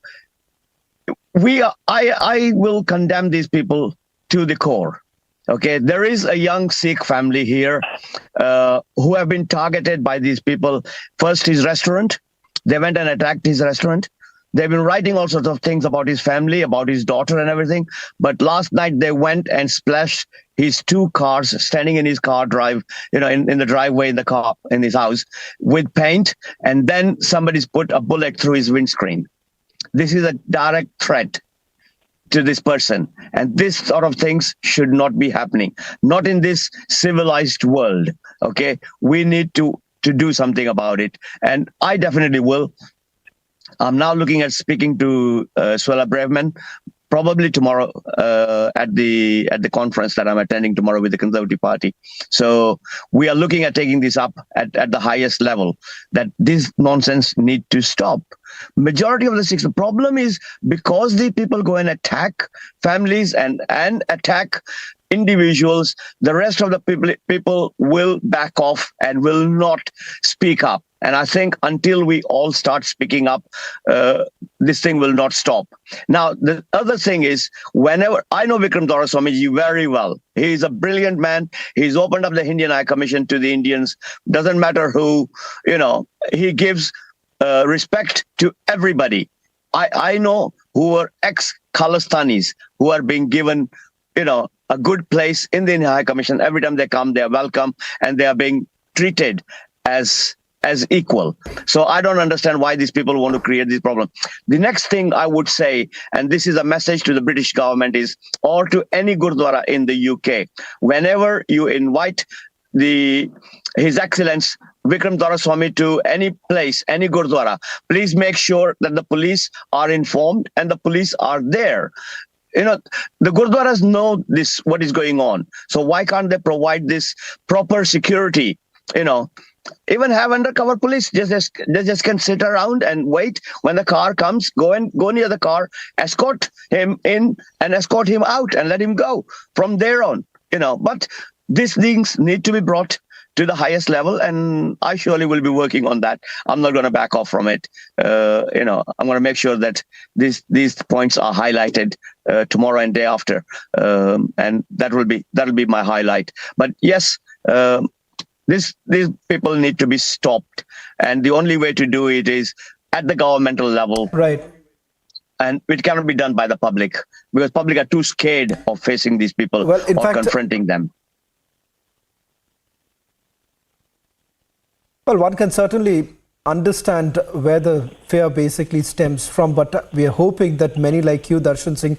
I will condemn these people to the core. Okay, there is a young Sikh family here who have been targeted by these people. First, his restaurant. They went and attacked his restaurant. They've been writing all sorts of things about his family, about his daughter and everything. But last night they went and splashed his two cars standing in his car drive, in the driveway in the car in his house with paint. And then somebody's put a bullet through his windscreen. This is a direct threat to this person, and this sort of things should not be happening, not in this civilized world. Okay, we need to do something about it, and I definitely will. I'm now looking at speaking to Suella Braverman probably tomorrow at the conference that I'm attending tomorrow with the Conservative Party. So we are looking at taking this up at the highest level, that this nonsense need to stop. Majority of the Sikhs, the problem is because the people go and attack families and attack individuals, the rest of the people will back off and will not speak up. And I think until we all start speaking up, this thing will not stop. Now, the other thing is, whenever I know Vikram Doraiswamy very well, he is a brilliant man. He's opened up the Indian High Commission to the Indians. Doesn't matter who, he gives respect to everybody. I know who are ex-Khalistanis who are being given, a good place in the Indian High Commission. Every time they come, they are welcome and they are being treated as equal. So I don't understand why these people want to create this problem. The next thing I would say, and this is a message to the British government or to any Gurdwara in the UK, whenever you invite His Excellence Vikram Doraiswamy to any place, any Gurdwara, please make sure that the police are informed and the police are there. The Gurdwaras know what is going on. So why can't they provide this proper security? Even have undercover police. They just can sit around and wait. When the car comes, go near the car, escort him in and escort him out and let him go from there on. But these things need to be brought to the highest level, and I surely will be working on that. I'm not going to back off from it. I'm going to make sure that these points are highlighted tomorrow and day after, and that'll be my highlight. But yes, these people need to be stopped, and the only way to do it is at the governmental level. Right. And it cannot be done by the public, because public are too scared of facing these people or confronting them. Well, one can certainly understand where the fear basically stems from, but we are hoping that many like you, Darshan Singh,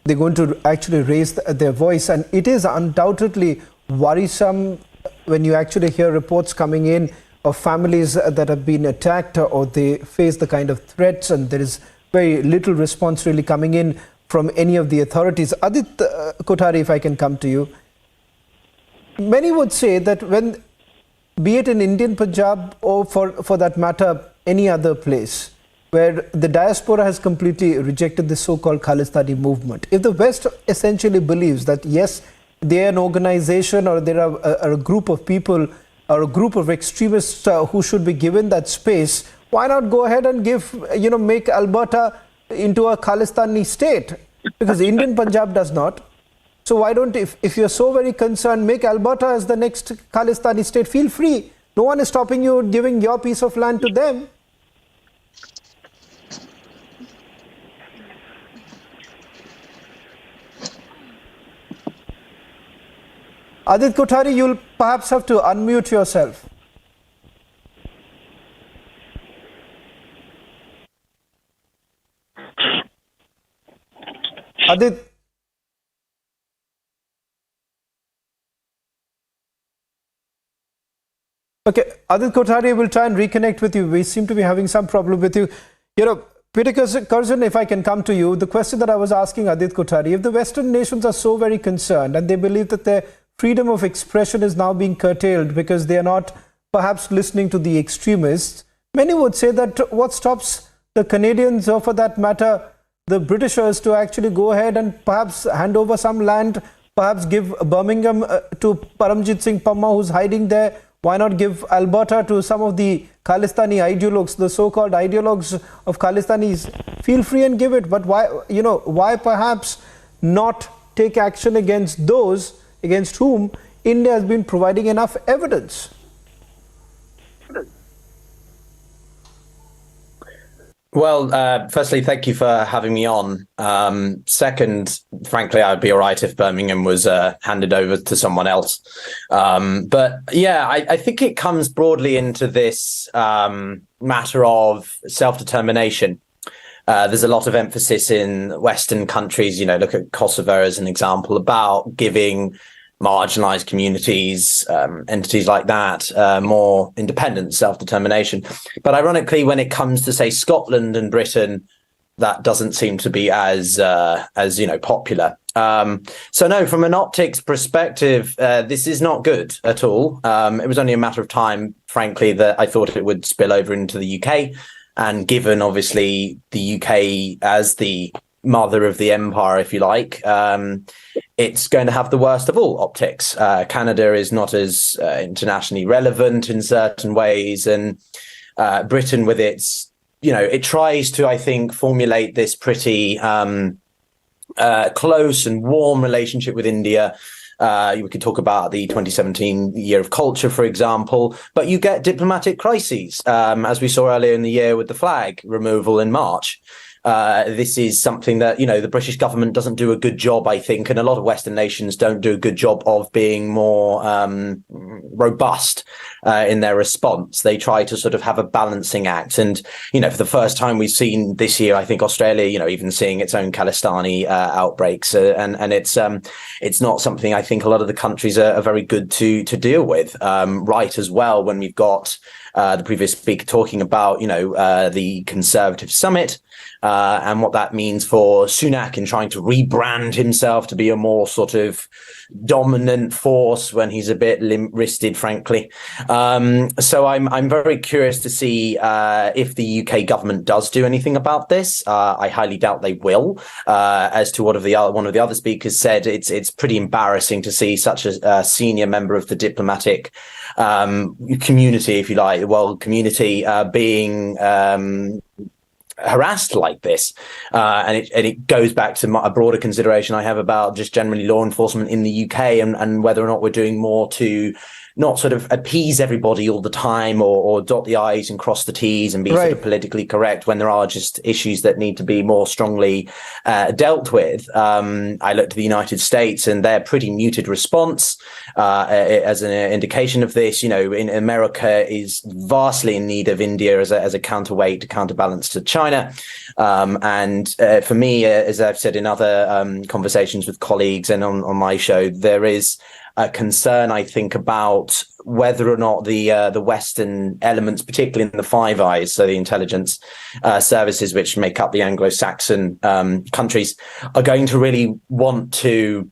they're going to actually raise their voice. And it is undoubtedly worrisome when you actually hear reports coming in of families that have been attacked or they face the kind of threats, and there is very little response really coming in from any of the authorities. Adit Kothari, if I can come to you. Many would say that when, be it in Indian Punjab or for that matter, any other place where the diaspora has completely rejected the so-called Khalistani movement, if the West essentially believes that, yes, they are an organization or there are a group of people or a group of extremists who should be given that space, why not go ahead and make Alberta into a Khalistani state? Because Indian Punjab does not. So why don't, if you're so very concerned, make Alberta as the next Khalistani state? Feel free. No one is stopping you giving your piece of land to them. Adit Kothari, you'll perhaps have to unmute yourself. Adit. Okay, Adit Kothari, will try and reconnect with you. We seem to be having some problem with you. Peter Curzon, if I can come to you, the question that I was asking Adit Kothari, if the Western nations are so very concerned and they believe that their freedom of expression is now being curtailed because they are not perhaps listening to the extremists, many would say that what stops the Canadians, or for that matter, the Britishers, to actually go ahead and perhaps hand over some land, perhaps give Birmingham to Paramjit Singh Pamma, who's hiding there? Why not give Alberta to some of the Khalistani ideologues, the so-called ideologues of Khalistanis? Feel free and give it. But why perhaps not take action against those against whom India has been providing enough evidence? Well, firstly, thank you for having me on. Second, frankly, I'd be all right if Birmingham was handed over to someone else. But yeah, I think it comes broadly into this matter of self-determination. There's a lot of emphasis in Western countries, look at Kosovo as an example, about giving marginalized communities, entities like that, more independent self-determination. But ironically, when it comes to, say, Scotland and Britain, that doesn't seem to be as popular. So no, from an optics perspective, this is not good at all. It was only a matter of time, frankly, that I thought it would spill over into the UK. And given, obviously, the UK as the mother of the empire, if you like, it's going to have the worst of all optics. Canada is not as internationally relevant in certain ways, and Britain, with its, it tries to, I think, formulate this pretty close and warm relationship with India. We could talk about the 2017 Year of Culture, for example, but you get diplomatic crises, as we saw earlier in the year with the flag removal in March. This is something that, the British government doesn't do a good job, I think, and a lot of Western nations don't do a good job of being more robust in their response. They try to sort of have a balancing act. And, for the first time we've seen this year, I think Australia, even seeing its own Khalistani outbreaks. And it's not something I think a lot of the countries are very good to deal with. Right as well, when we've got the previous speaker talking about, the Conservative Summit. and what that means for Sunak in trying to rebrand himself to be a more sort of dominant force when he's a bit limp-wristed, frankly. So I'm very curious to see if the UK government does do anything about this. I highly doubt they will. As to what one of the other speakers said, it's pretty embarrassing to see such a senior member of the diplomatic community, if you like, the world community, being harassed like this, and it goes back to a broader consideration I have about just generally law enforcement in the UK and whether or not we're doing more to not sort of appease everybody all the time or dot the I's and cross the T's and be sort of politically correct when there are just issues that need to be more strongly dealt with. I looked to the United States and their pretty muted response as an indication of this. You know, in America is vastly in need of India as a counterweight, counterbalance to China. And for me, as I've said in other conversations with colleagues and on my show, there is a concern, I think, about whether or not the Western elements, particularly in the Five Eyes, so the intelligence services which make up the Anglo-Saxon countries, are going to really want to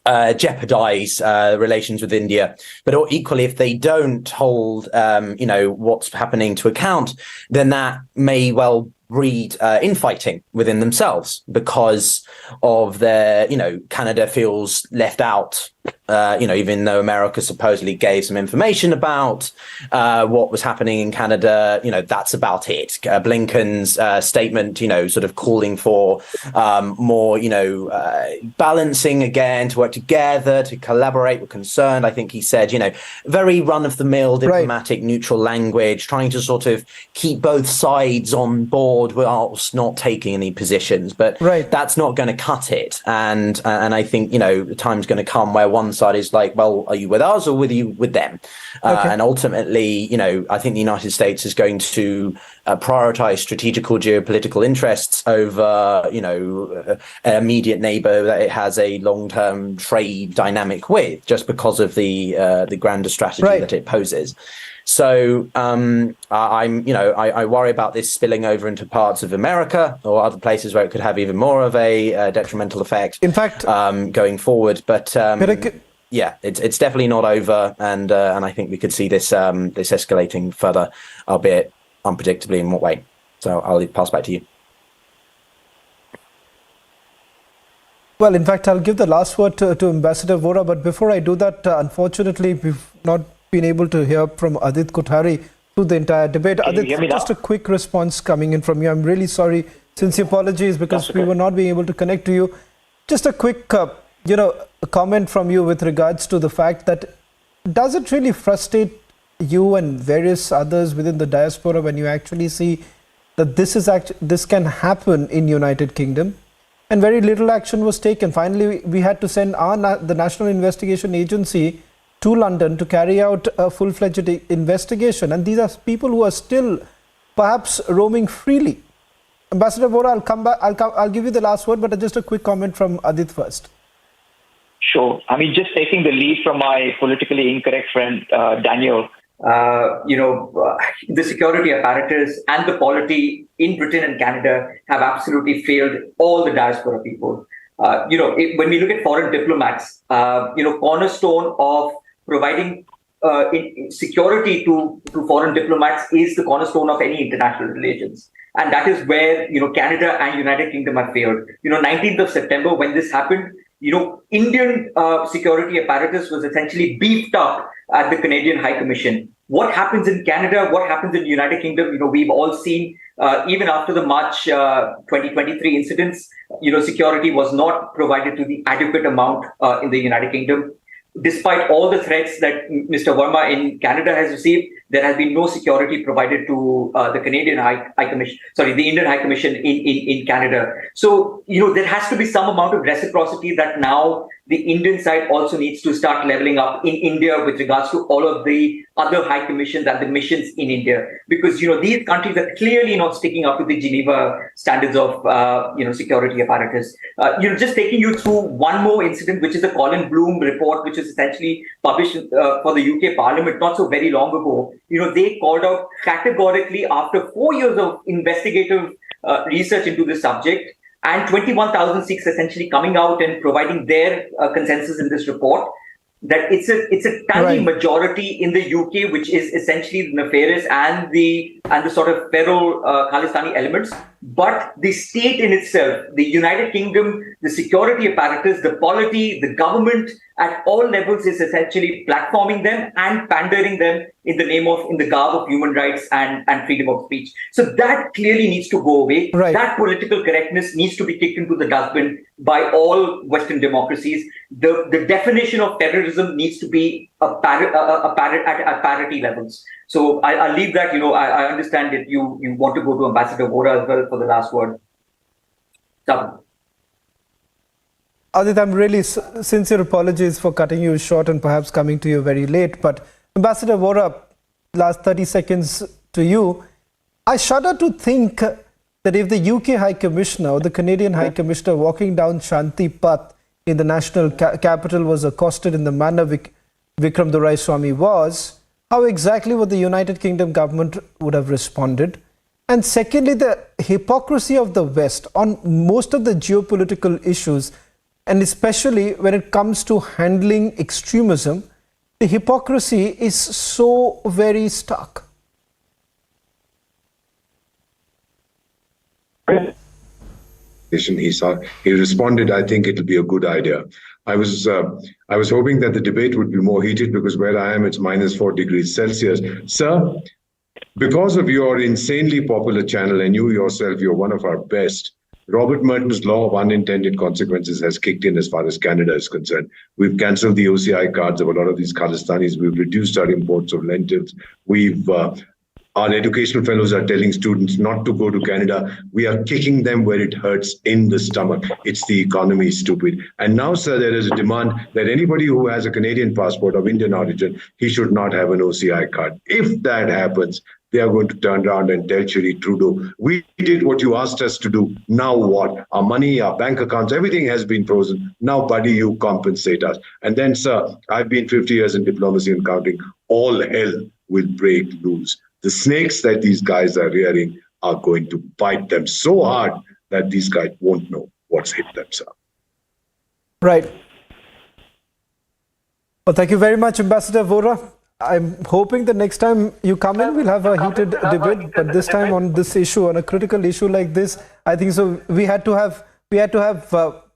jeopardize relations with India. But equally, if they don't hold, what's happening to account, then that may well breed infighting within themselves because of their, Canada feels left out, even though America supposedly gave some information about what was happening in Canada, that's about it. Blinken's statement, sort of calling for more, balancing again, to work together, to collaborate, we're concerned. I think he said, very run-of-the-mill diplomatic neutral language, trying to sort of keep both sides on board whilst not taking any positions. But that's not going to cut it. And I think, the time's going to come where one side is like, well, are you with us or with them? And ultimately, I think the United States is going to prioritize strategical geopolitical interests over, an immediate neighbor that it has a long-term trade dynamic with, just because of the grander strategy that it poses. So I worry about this spilling over into parts of America or other places where it could have even more of a detrimental effect. In fact, going forward, but it's definitely not over, and I think we could see this escalating further, albeit unpredictably in what way. So I'll pass back to you. Well, in fact, I'll give the last word to Ambassador Vora, but before I do that, unfortunately, we've not been able to hear from Adit Kothari through the entire debate. Adit, just a quick response coming in from you. I'm really sorry. Sincere apologies because we were not being able to connect to you. Just a quick, a comment from you with regards to the fact that does it really frustrate you and various others within the diaspora when you actually see that this can happen in United Kingdom and very little action was taken? Finally, we had to send the National Investigation Agency to London to carry out a full-fledged investigation, and these are people who are still perhaps roaming freely. Ambassador Vora, I'll come back. I'll give you the last word, but just a quick comment from Adit first. Sure. I mean, just taking the lead from my politically incorrect friend Daniel. The security apparatus and the polity in Britain and Canada have absolutely failed all the diaspora people. When we look at foreign diplomats, cornerstone of providing security to foreign diplomats is the cornerstone of any international relations. And that is where, Canada and United Kingdom have failed. 19th of September, when this happened, Indian security apparatus was essentially beefed up at the Canadian High Commission. What happens in Canada, what happens in the United Kingdom, we've all seen, even after the March 2023 incidents, security was not provided to the adequate amount in the United Kingdom. Despite all the threats that Mr. Verma in Canada has received, there has been no security provided to the Indian High Commission in Canada. So, there has to be some amount of reciprocity that now the Indian side also needs to start leveling up in India with regards to all of the other high commissions and the missions in India. Because, these countries are clearly not sticking up to the Geneva standards of, security apparatus. Just taking you through one more incident, which is the Colin Bloom report, which was essentially published for the UK Parliament not so very long ago. They called out categorically after 4 years of investigative research into this subject, and 21,000 Sikhs essentially coming out and providing their consensus in this report, that it's a tiny majority in the UK which is essentially nefarious and the sort of feral Khalistani elements, but the state in itself, the United Kingdom, the security apparatus, the polity, the government at all levels is essentially platforming them and pandering them in the garb of human rights and freedom of speech. So that clearly needs to go away. That political correctness needs to be kicked into the dustbin by all Western democracies. The definition of terrorism needs to be at parity levels. So I'll leave that. I understand that you want to go to Ambassador Vora as well for the last word. Adit, I'm really sincere apologies for cutting you short and perhaps coming to you very late. But Ambassador Vora, last 30 seconds to you. I shudder to think that if the UK High Commissioner or the Canadian High Commissioner walking down Shanti Path in the national capital was accosted in the manner Vikram Doraiswamy was, how exactly would the United Kingdom government would have responded? And secondly, the hypocrisy of the West on most of the geopolitical issues, and especially when it comes to handling extremism, the hypocrisy is so very stark. He responded, I think it'll be a good idea. I was hoping that the debate would be more heated because where I am, it's -4 degrees Celsius. Sir, because of your insanely popular channel and you yourself, you're one of our best, Robert Merton's law of unintended consequences has kicked in as far as Canada is concerned. We've cancelled the OCI cards of a lot of these Khalistanis. We've reduced our imports of lentils. Our educational fellows are telling students not to go to Canada. We are kicking them where it hurts in the stomach. It's the economy, stupid. And now, sir, there is a demand that anybody who has a Canadian passport of Indian origin, he should not have an OCI card. If that happens, they are going to turn around and tell Shri Trudeau, we did what you asked us to do. Now what? Our money, our bank accounts, everything has been frozen. Now, buddy, you compensate us. And then, sir, I've been 50 years in diplomacy and counting. All hell will break loose. The snakes that these guys are rearing are going to bite them so hard that these guys won't know what's hit them, sir. Right. Well, thank you very much, Ambassador Vora. I'm hoping the next time you come in, we'll have a heated debate. But this time on this issue, on a critical issue like this, I think so. We had to have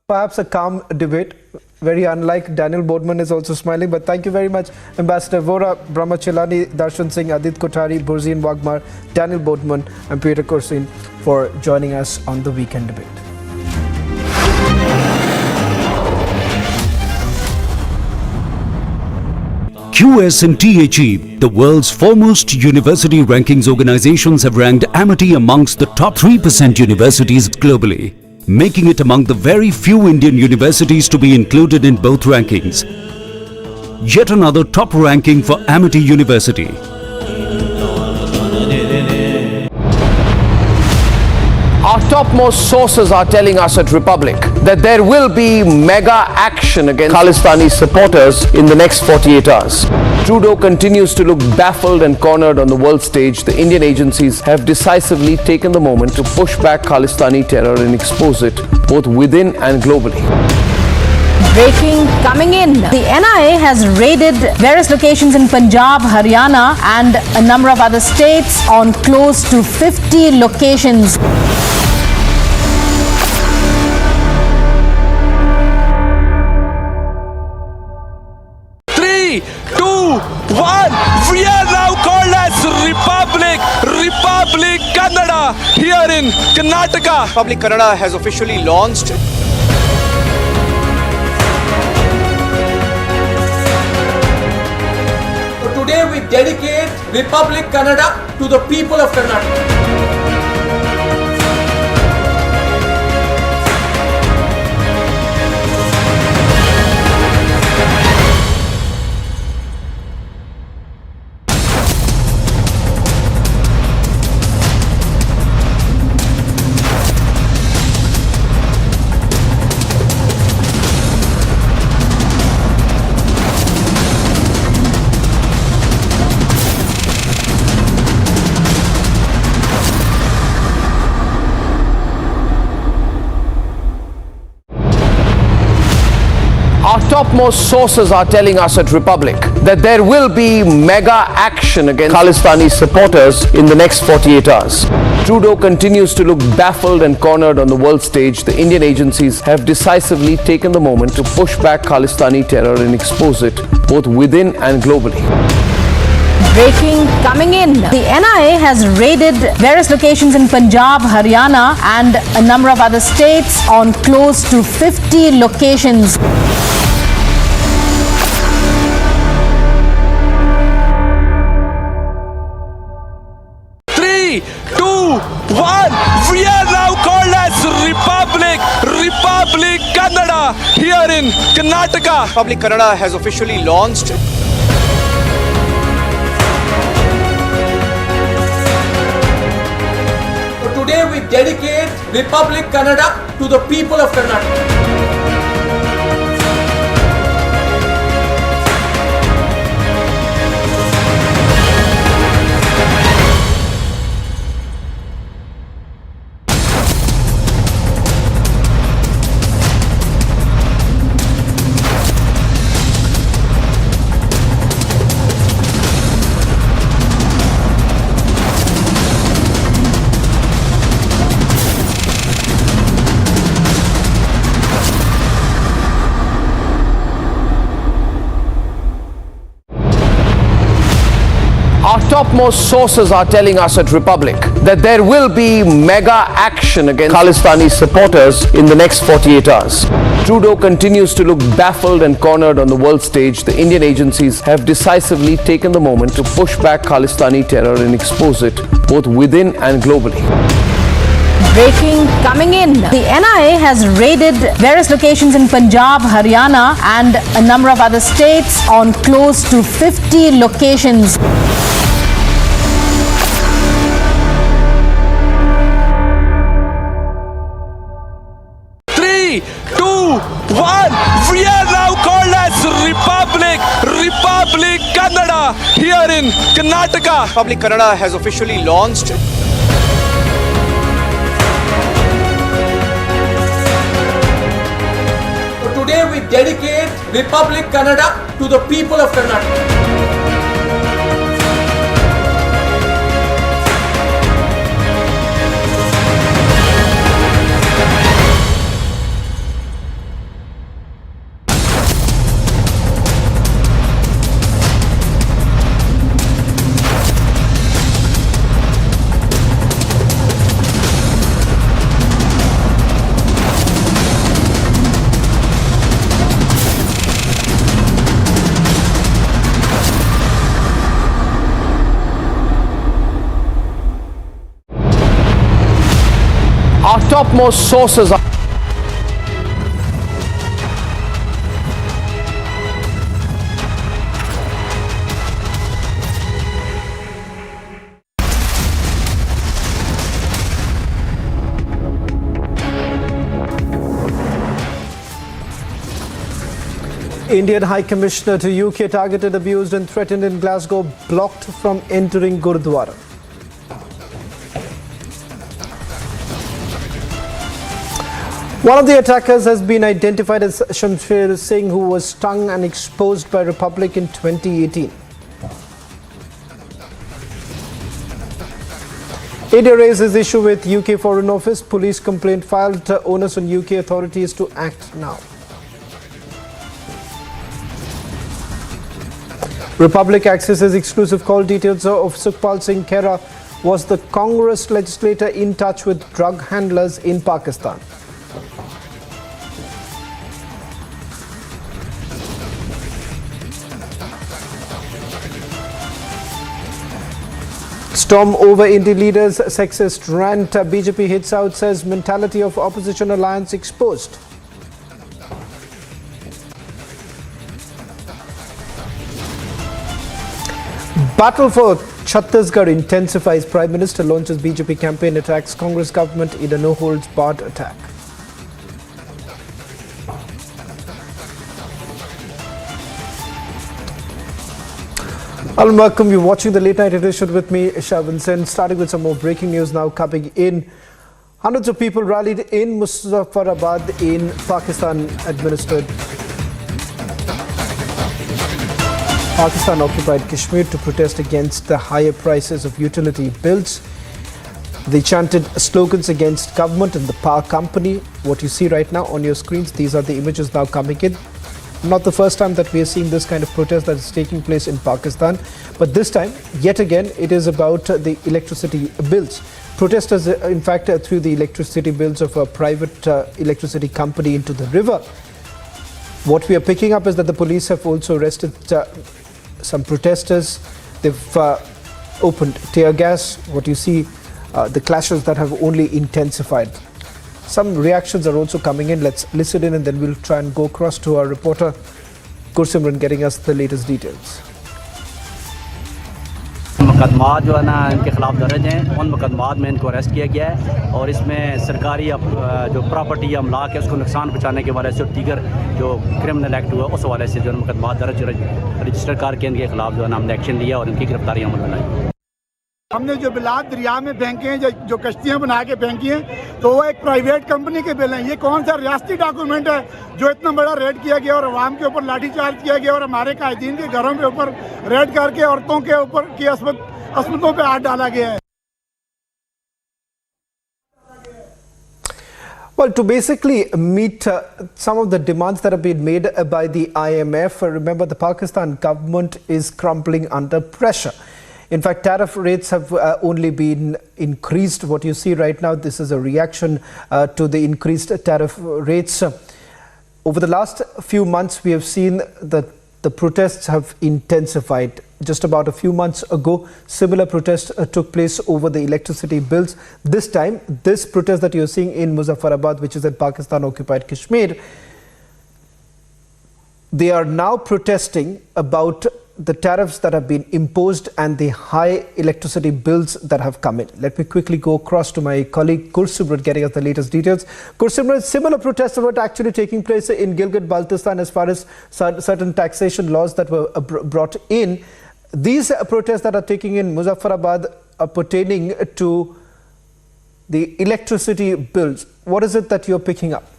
perhaps a calm debate. Very unlike Daniel Boardman is also smiling. But thank you very much, Ambassador Vora, Brahma Chelani, Darshan Singh, Adit Kothari, Burzin Wagmar, Daniel Boardman, and Peter Corsin for joining us on the weekend debate. QS and THE, the world's foremost university rankings organizations, have ranked Amity amongst the top 3% universities globally, making it among the very few Indian universities to be included in both rankings. Yet another top ranking for Amity University. Our topmost sources are telling us at Republic that there will be mega action against Khalistani supporters in the next 48 hours. Trudeau continues to look baffled and cornered on the world stage. The Indian agencies have decisively taken the moment to push back Khalistani terror and expose it both within and globally. Breaking coming in. The NIA has raided various locations in Punjab, Haryana and a number of other states on close to 50 locations. We are now called as Republic Kannada here in Karnataka. Republic Kannada has officially launched. So today we dedicate Republic Kannada to the people of Karnataka. topmost sources are telling us at Republic that there will be mega action against Khalistani supporters in the next 48 hours. Trudeau continues to look baffled and cornered on the world stage. The Indian agencies have decisively taken the moment to push back Khalistani terror and expose it both within and globally. Breaking coming in. The NIA has raided various locations in Punjab, Haryana and a number of other states on close to 50 locations. Three, two, one. We are now called as Republic Kannada here in Karnataka. Republic Kannada has officially launched. Today we dedicate Republic Kannada to the people of Karnataka. Our topmost sources are telling us at Republic that there will be mega action against Khalistani supporters in the next 48 hours. Trudeau continues to look baffled and cornered on the world stage. The Indian agencies have decisively taken the moment to push back Khalistani terror and expose it both within and globally. Breaking coming in. The NIA has raided various locations in Punjab, Haryana and a number of other states on close to 50 locations. Three, two, one. We are now called as Republic Kannada here in Karnataka. Republic Kannada has officially launched. Today we dedicate Republic Kannada to the people of Karnataka. Our topmost sources are Indian High Commissioner to UK targeted, abused and threatened in Glasgow, blocked from entering Gurudwara. One of the attackers has been identified as Shamsher Singh, who was stung and exposed by Republic in 2018. India raises issue with UK Foreign Office. Police complaint filed. Onus on UK authorities to act now. Republic accesses exclusive call details of Sukhpal Singh Khera. Was the Congress legislator in touch with drug handlers in Pakistan? Storm over Indie leaders, sexist rant. BJP hits out, says mentality of opposition alliance exposed. Battle for Chhattisgarh intensifies. Prime Minister launches BJP campaign, attacks Congress government in a no-holds-barred attack. I'll welcome you watching the late night edition with me, Shavin Sen. Starting with some more breaking news now coming in. Hundreds of people rallied in Muzaffarabad in Pakistan administered Pakistan-occupied Kashmir to protest against the higher prices of utility bills. They chanted slogans against government and the power company. What you see right now on your screens, these are the images now coming in. Not the first time that we are seeing this kind of protest that is taking place in Pakistan, but this time, yet again, it is about the electricity bills. Protesters, in fact, threw the electricity bills of a private electricity company into the river. What we are picking up is that the police have also arrested some protesters. They've opened tear gas. What you see, the clashes that have only intensified. Some reactions are also coming in. Let's listen in and then we'll try and go across to our reporter Gursimran getting us the latest details. मुकदमात जो है ना इनके खिलाफ दर्ज हैं, उन मुकदमात में इनको अरेस्ट किया गया है और इसमें सरकारी जो प्रॉपर्टी या अमलाक है उसको नुकसान पहुंचाने के हवाले से और दीगर जो क्रिमिनल एक्ट हुआ उस हवाले से जो मुकदमात दर्ज रजिस्टर करके इनके खिलाफ जो है ना हमने एक्शन लिया और इनकी गिरफ्तारी अमल में लाई। हमने जो बिलात दरिया में फेंके हैं, जो कश्तियां बना के फेंकी हैं, तो वो एक प्राइवेट कंपनी के बिल हैं। ये कौन सा रियासती डॉक्यूमेंट है जो इतना बड़ा रेड किया गया और अवाम के ऊपर लाठीचार्ज किया गया और हमारे कायदीन के घरों के ऊपर रेड करके औरतों के ऊपर की अस्मतों पे हाथ डाला गया है। Well, to basically meet some of the demands that have been made by the IMF, remember the Pakistan government is crumbling under pressure. In fact, tariff rates have only been increased. What you see right now, this is a reaction to the increased tariff rates. Over the last few months, we have seen that the protests have intensified. Just about a few months ago, similar protests took place over the electricity bills. This time, this protest that you're seeing in Muzaffarabad, which is in Pakistan-occupied Kashmir, they are now protesting about the tariffs that have been imposed and the high electricity bills that have come in. Let me quickly go across to my colleague Gursimran getting us the latest details. Gursimran, similar protests were actually taking place in Gilgit-Baltistan as far as certain taxation laws that were brought in. These protests that are taking in Muzaffarabad are pertaining to the electricity bills. What is it that you're picking up?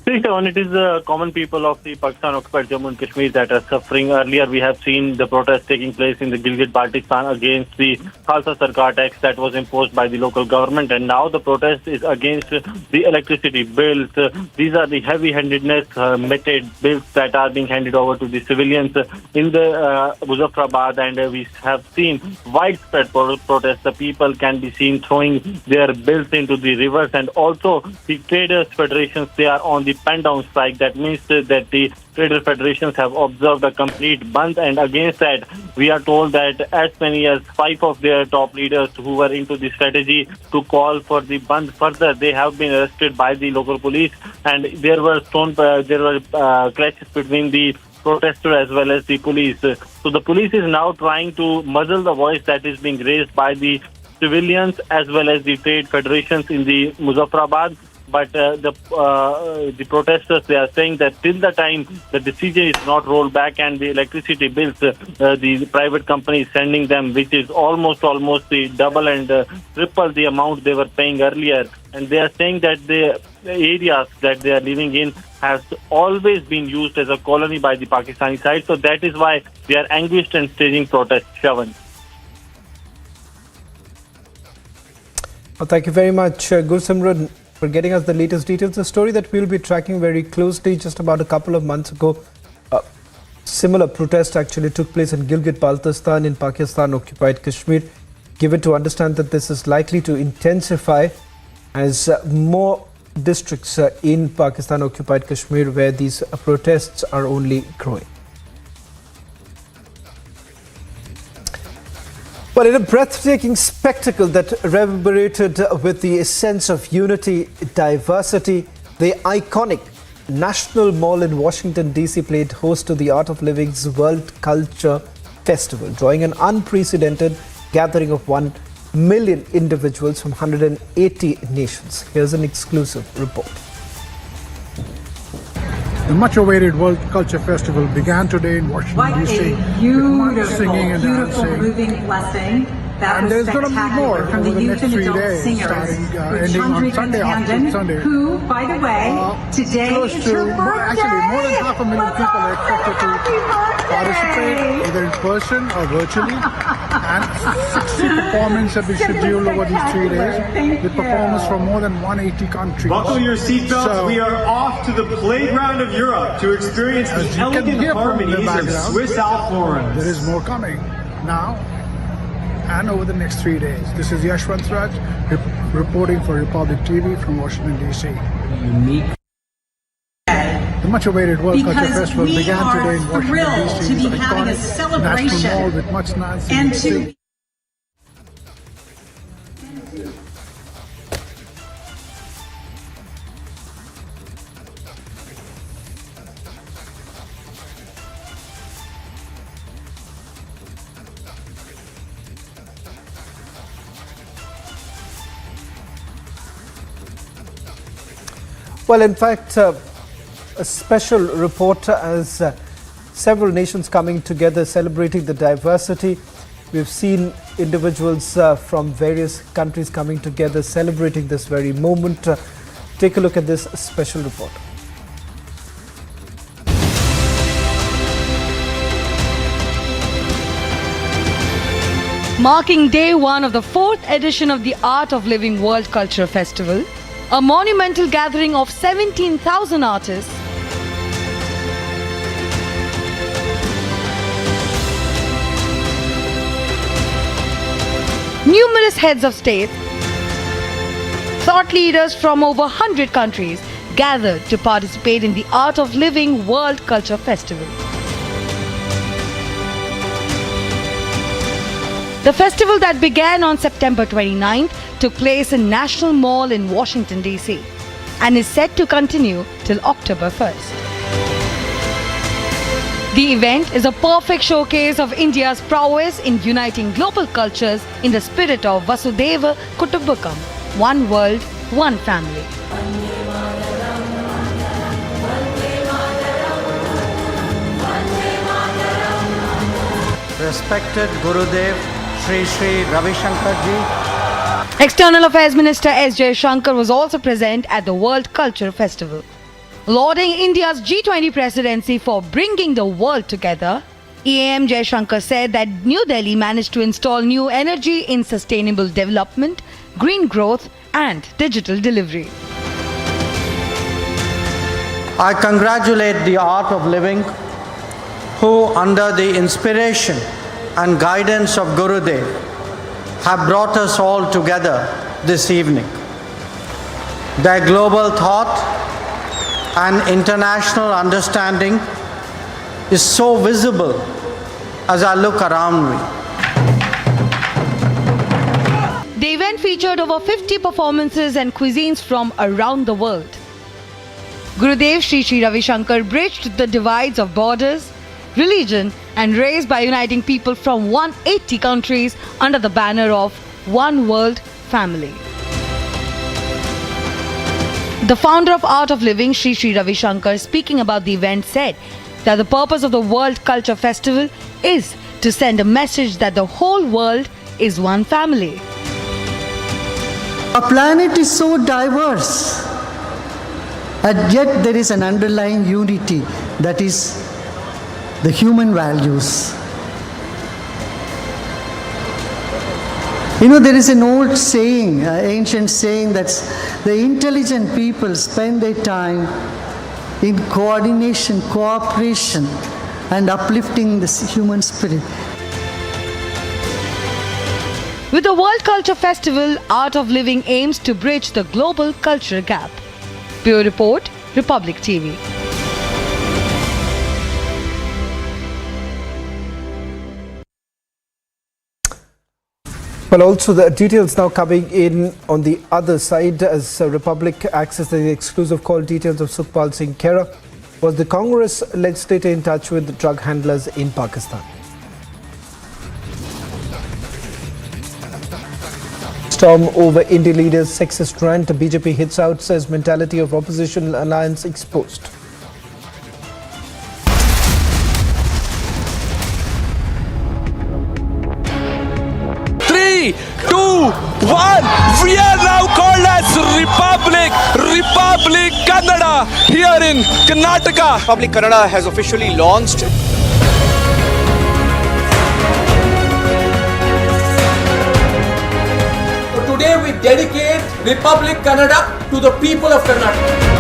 It is the common people of the Pakistan-occupied Jammu and Kashmir that are suffering. Earlier, we have seen the protests taking place in the Gilgit-Baltistan against the Khalsa Sarkar tax that was imposed by the local government, and now the protest is against the electricity bills. These are the heavy-handedness meted bills that are being handed over to the civilians in the Muzaffarabad, and we have seen widespread protests. The people can be seen throwing their bills into the rivers, and also the traders federations, they are on the pen down strike. That means that the trader federations have observed a complete bandh, and against that we are told that as many as 5 of their top leaders who were into the strategy to call for the bandh further, they have been arrested by the local police, and there were clashes between the protesters as well as the police. So the police is now trying to muzzle the voice that is being raised by the civilians as well as the trade federations in the Muzaffarabad. But the protesters, they are saying that till the time the decision is not rolled back and the electricity bills, the private company is sending them, which is almost the double and triple the amount they were paying earlier. And they are saying that the areas that they are living in has always been used as a colony by the Pakistani side. So that is why they are anguished and staging protests. Shavan. Well, thank you very much, Gursimran, for getting us the latest details. A story that we'll be tracking very closely. Just about a couple of months ago, similar protest actually took place in Gilgit-Baltistan in Pakistan-occupied Kashmir. Given to understand that this is likely to intensify as more districts in Pakistan-occupied Kashmir where these protests are only growing. Well, in a breathtaking spectacle that reverberated with the sense of unity, diversity, the iconic National Mall in Washington, D.C. played host to the Art of Living's World Culture Festival, drawing an unprecedented gathering of 1 million individuals from 180 nations. Here's an exclusive report. The much-awaited World Culture Festival began today in Washington, D.C. Beautiful, moving blessing And there's going to be more over the next 3 days, starting ending on Sunday, after Sunday. Who, by the way, today close is to her birthday. actually more than 500,000 people are expected to participate, either in person or virtually. And 60 performances have been scheduled over these 3 days, with performers from more than 180 countries. Buckle your seatbelts. We are off to the playground of Europe to experience the elegant harmonies of Swiss Alp florence. There is more coming now and over the next 3 days. This is Yashwant Raj reporting for Republic TV from Washington, D.C. Unique. The much-awaited World Culture Because Festival we began are today in Washington, thrilled D.C. to be with having a iconic celebration National Mall with much dancing and and to singing. Well, in fact, a special report as several nations coming together celebrating the diversity. We've seen individuals from various countries coming together celebrating this very moment. Take a look at this special report. Marking day one of the 4th edition of the Art of Living World Culture Festival, a monumental gathering of 17,000 artists, numerous heads of state, thought leaders from over 100 countries gathered to participate in the Art of Living World Culture Festival. The festival that began on September 29th took place in National Mall in Washington, D.C. and is set to continue till October 1st. The event is a perfect showcase of India's prowess in uniting global cultures in the spirit of Vasudhaiva Kutumbakam, one world, one family. Respected Gurudev Sri Ravi Shankar ji. External Affairs Minister S. Jaishankar was also present at the World Culture Festival. Lauding India's G20 presidency for bringing the world together, EAM Jaishankar said that New Delhi managed to install new energy in sustainable development, green growth and digital delivery. I congratulate the Art of Living, who under the inspiration and guidance of Gurudev have brought us all together this evening. Their global thought and international understanding is so visible as I look around me. The event featured over 50 performances and cuisines from around the world. Gurudev Sri Ravi Shankar bridged the divides of borders, religion and race by uniting people from 180 countries under the banner of One World Family. The founder of Art of Living, Sri Ravi Shankar, speaking about the event, said that the purpose of the World Culture Festival is to send a message that the whole world is one family. Our planet is so diverse, and yet there is an underlying unity, that is the human values. You know, there is an old saying, ancient saying, that the intelligent people spend their time in coordination, cooperation, and uplifting the human spirit. With the World Culture Festival, Art of Living aims to bridge the global culture gap. Bureau Report, Republic TV. Well, also the details now coming in on the other side as Republic accessed the exclusive call details of Sukhpal Singh Khera. Was the Congress legislator in touch with the drug handlers in Pakistan? Storm over Indian leaders' sexist rant. BJP hits out, says mentality of opposition alliance exposed. 1. We are now called as Republic Kannada here in Karnataka. Republic Kannada has officially launched. So today we dedicate Republic Kannada to the people of Karnataka.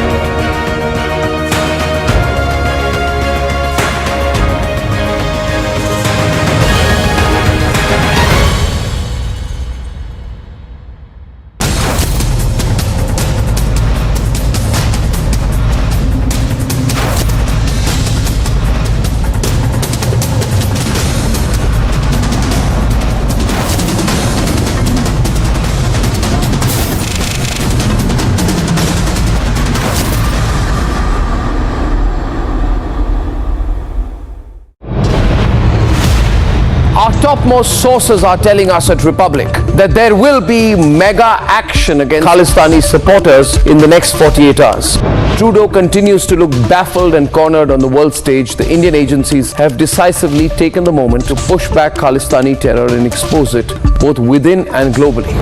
Our topmost sources are telling us at Republic that there will be mega action against Khalistani supporters in the next 48 hours. Trudeau continues to look baffled and cornered on the world stage. The Indian agencies have decisively taken the moment to push back Khalistani terror and expose it both within and globally.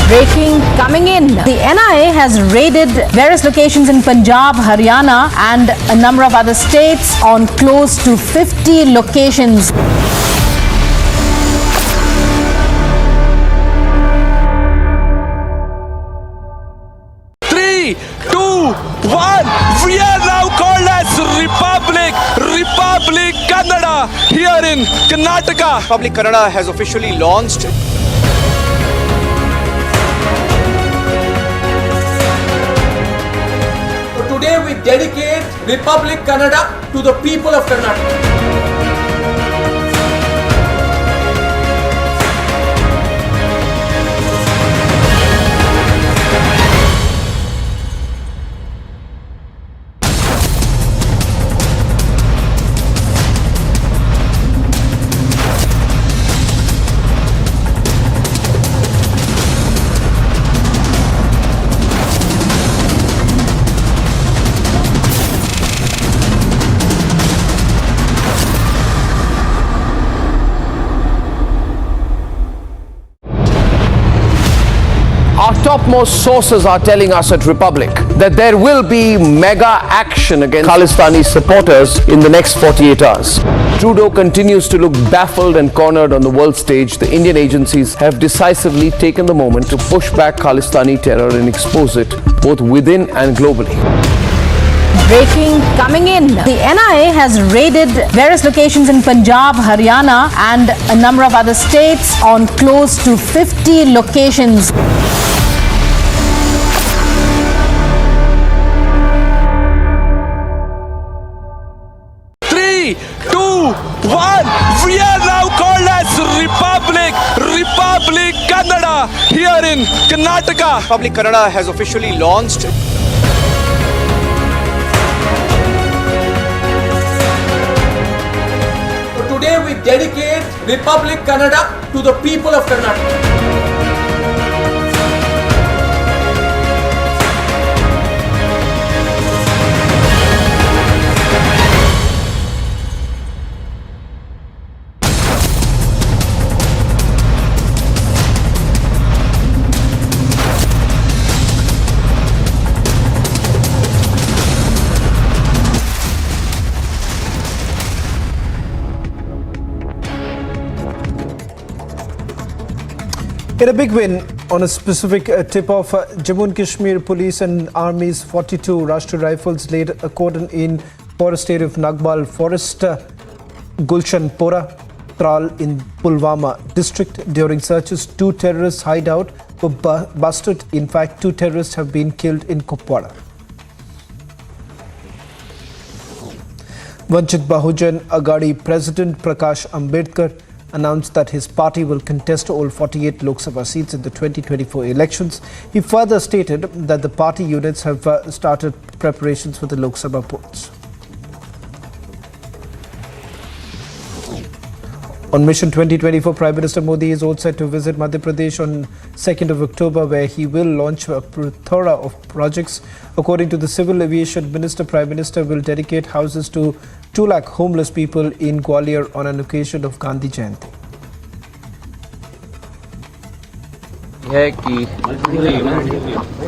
Breaking coming in. The NIA has raided various locations in Punjab, Haryana and a number of other states on close to 50 locations. Three, two, one. We are now called as Republic Kannada here in Karnataka. Republic Kannada has officially launched. Today we dedicate Republic Kannada to the people of Karnataka. Our topmost sources are telling us at Republic that there will be mega action against Khalistani supporters in the next 48 hours. Trudeau continues to look baffled and cornered on the world stage. The Indian agencies have decisively taken the moment to push back Khalistani terror and expose it both within and globally. Breaking coming in. The NIA has raided various locations in Punjab, Haryana and a number of other states on close to 50 locations. Three, two, one. We are now called as Republic Kannada here in Karnataka. Republic Kannada has officially launched. Today we dedicate Republic Kannada to the people of Karnataka. In a big win on a specific tip-off, Jammu and Kashmir Police and Army's 42 Rashtriya Rifles laid a cordon in forest area of Nagbal Forest, Gulshanpora, Tral in Pulwama district. During searches, 2 terrorists hideout were busted. In fact, 2 terrorists have been killed in Kupwara. Vanchit Bahujan Aghadi President Prakash Ambedkar announced that his party will contest all 48 Lok Sabha seats in the 2024 elections. He further stated that the party units have started preparations for the Lok Sabha polls. On Mission 2024, Prime Minister Modi is all set to visit Madhya Pradesh on 2nd of October, where he will launch a plethora of projects. According to the Civil Aviation Minister, Prime Minister will dedicate houses to 2 lakh homeless people in Gwalior on an occasion of Gandhi Jayanti. है कि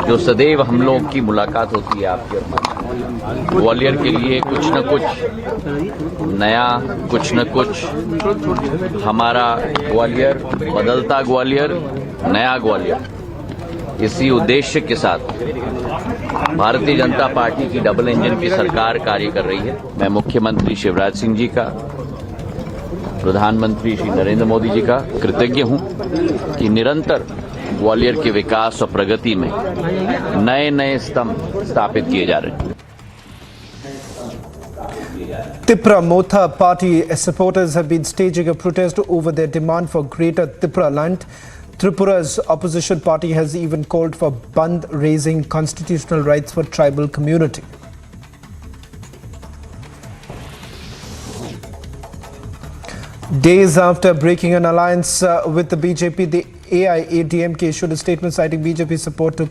जो सदैव हम लोग की मुलाकात होती है आपके ग्वालियर के लिए कुछ न कुछ नया, कुछ न कुछ हमारा ग्वालियर, बदलता ग्वालियर, नया ग्वालियर, इसी उद्देश्य के साथ भारतीय जनता पार्टी की डबल इंजन की सरकार कार्य कर रही है। मैं मुख्यमंत्री शिवराज सिंह जी का, प्रधानमंत्री श्री नरेंद्र मोदी जी का कृतज्ञ हूं कि निरंतर ग्वालियर के विकास और प्रगति में नए नए स्तंभ स्थापित किए जा रहे हैं। Tipra Motha party supporters have been staging a protest over their demand for greater Tipra land. Tripura's opposition party has even called for Bandh, raising constitutional rights for tribal community. Days after breaking an alliance with the BJP, the AIADMK issued a statement citing BJP support to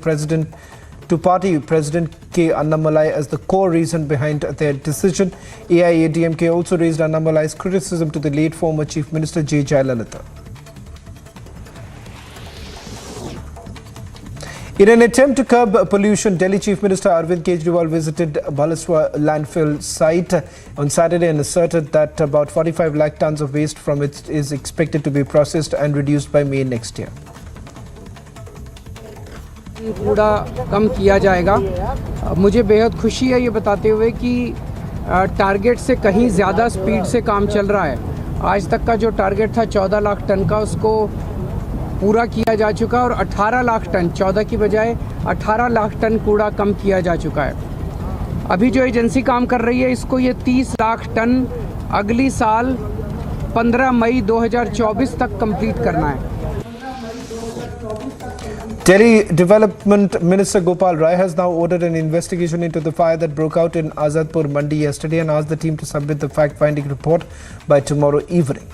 party President K. Annamalai as the core reason behind their decision. AIADMK also raised Annamalai's criticism to the late former Chief Minister J. Jayalalitha. In an attempt to curb pollution, Delhi Chief Minister Arvind Kejriwal visited Balaswa landfill site on Saturday and asserted that about 45 lakh tons of waste from it is expected to be processed and reduced by May next year. कूड़ा कम किया जाएगा। मुझे बेहद खुशी है ये बताते हुए कि टारगेट से कहीं ज़्यादा स्पीड से काम चल रहा है। आज तक का जो टारगेट था 14 लाख टन का, उसको पूरा किया जा चुका और 18 लाख टन, 14 की बजाय 18 लाख टन कूड़ा कम किया जा चुका है। अभी जो एजेंसी काम कर रही है, इसको ये 30 लाख टन अगली साल 15 मई 2024 तक कंप्लीट करना है। Delhi Development Minister Gopal Rai has now ordered an investigation into the fire that broke out in Azadpur Mandi yesterday and asked the team to submit the fact-finding report by tomorrow evening.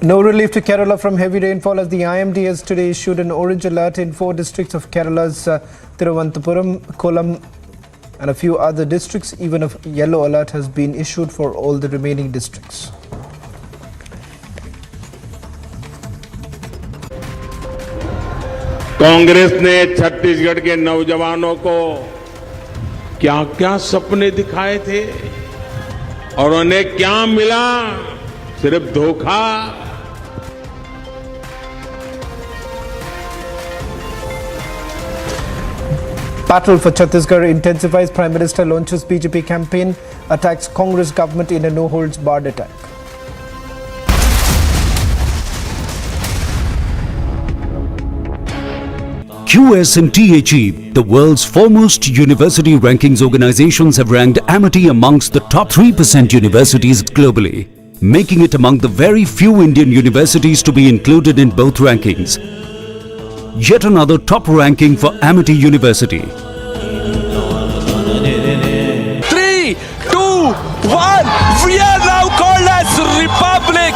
No relief to Kerala from heavy rainfall as the IMD has today issued an orange alert in 4 districts of Kerala's Thiruvananthapuram, Kollam and a few other districts. Even a yellow alert has been issued for all the remaining districts. Congress ने छत्तीसगढ़ के नौजवानों को क्या क्या सपने दिखाए थे और उन्हें क्या मिला? सिर्फ धोखा। Battle for Chhattisgarh intensifies. Prime Minister launches BJP campaign, attacks Congress government in a no-holds-barred attack. QS&THE, the world's foremost university rankings organizations, have ranked Amity amongst the top 3% universities globally, making it among the very few Indian universities to be included in both rankings. Yet another top ranking for Amity University. 3, 2, 1. We are now called as Republic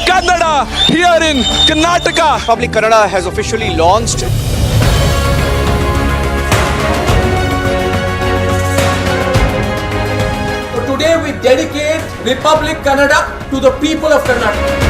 Kannada here in Karnataka. Republic Kannada has officially launched. So today we dedicate Republic Kannada to the people of Karnataka.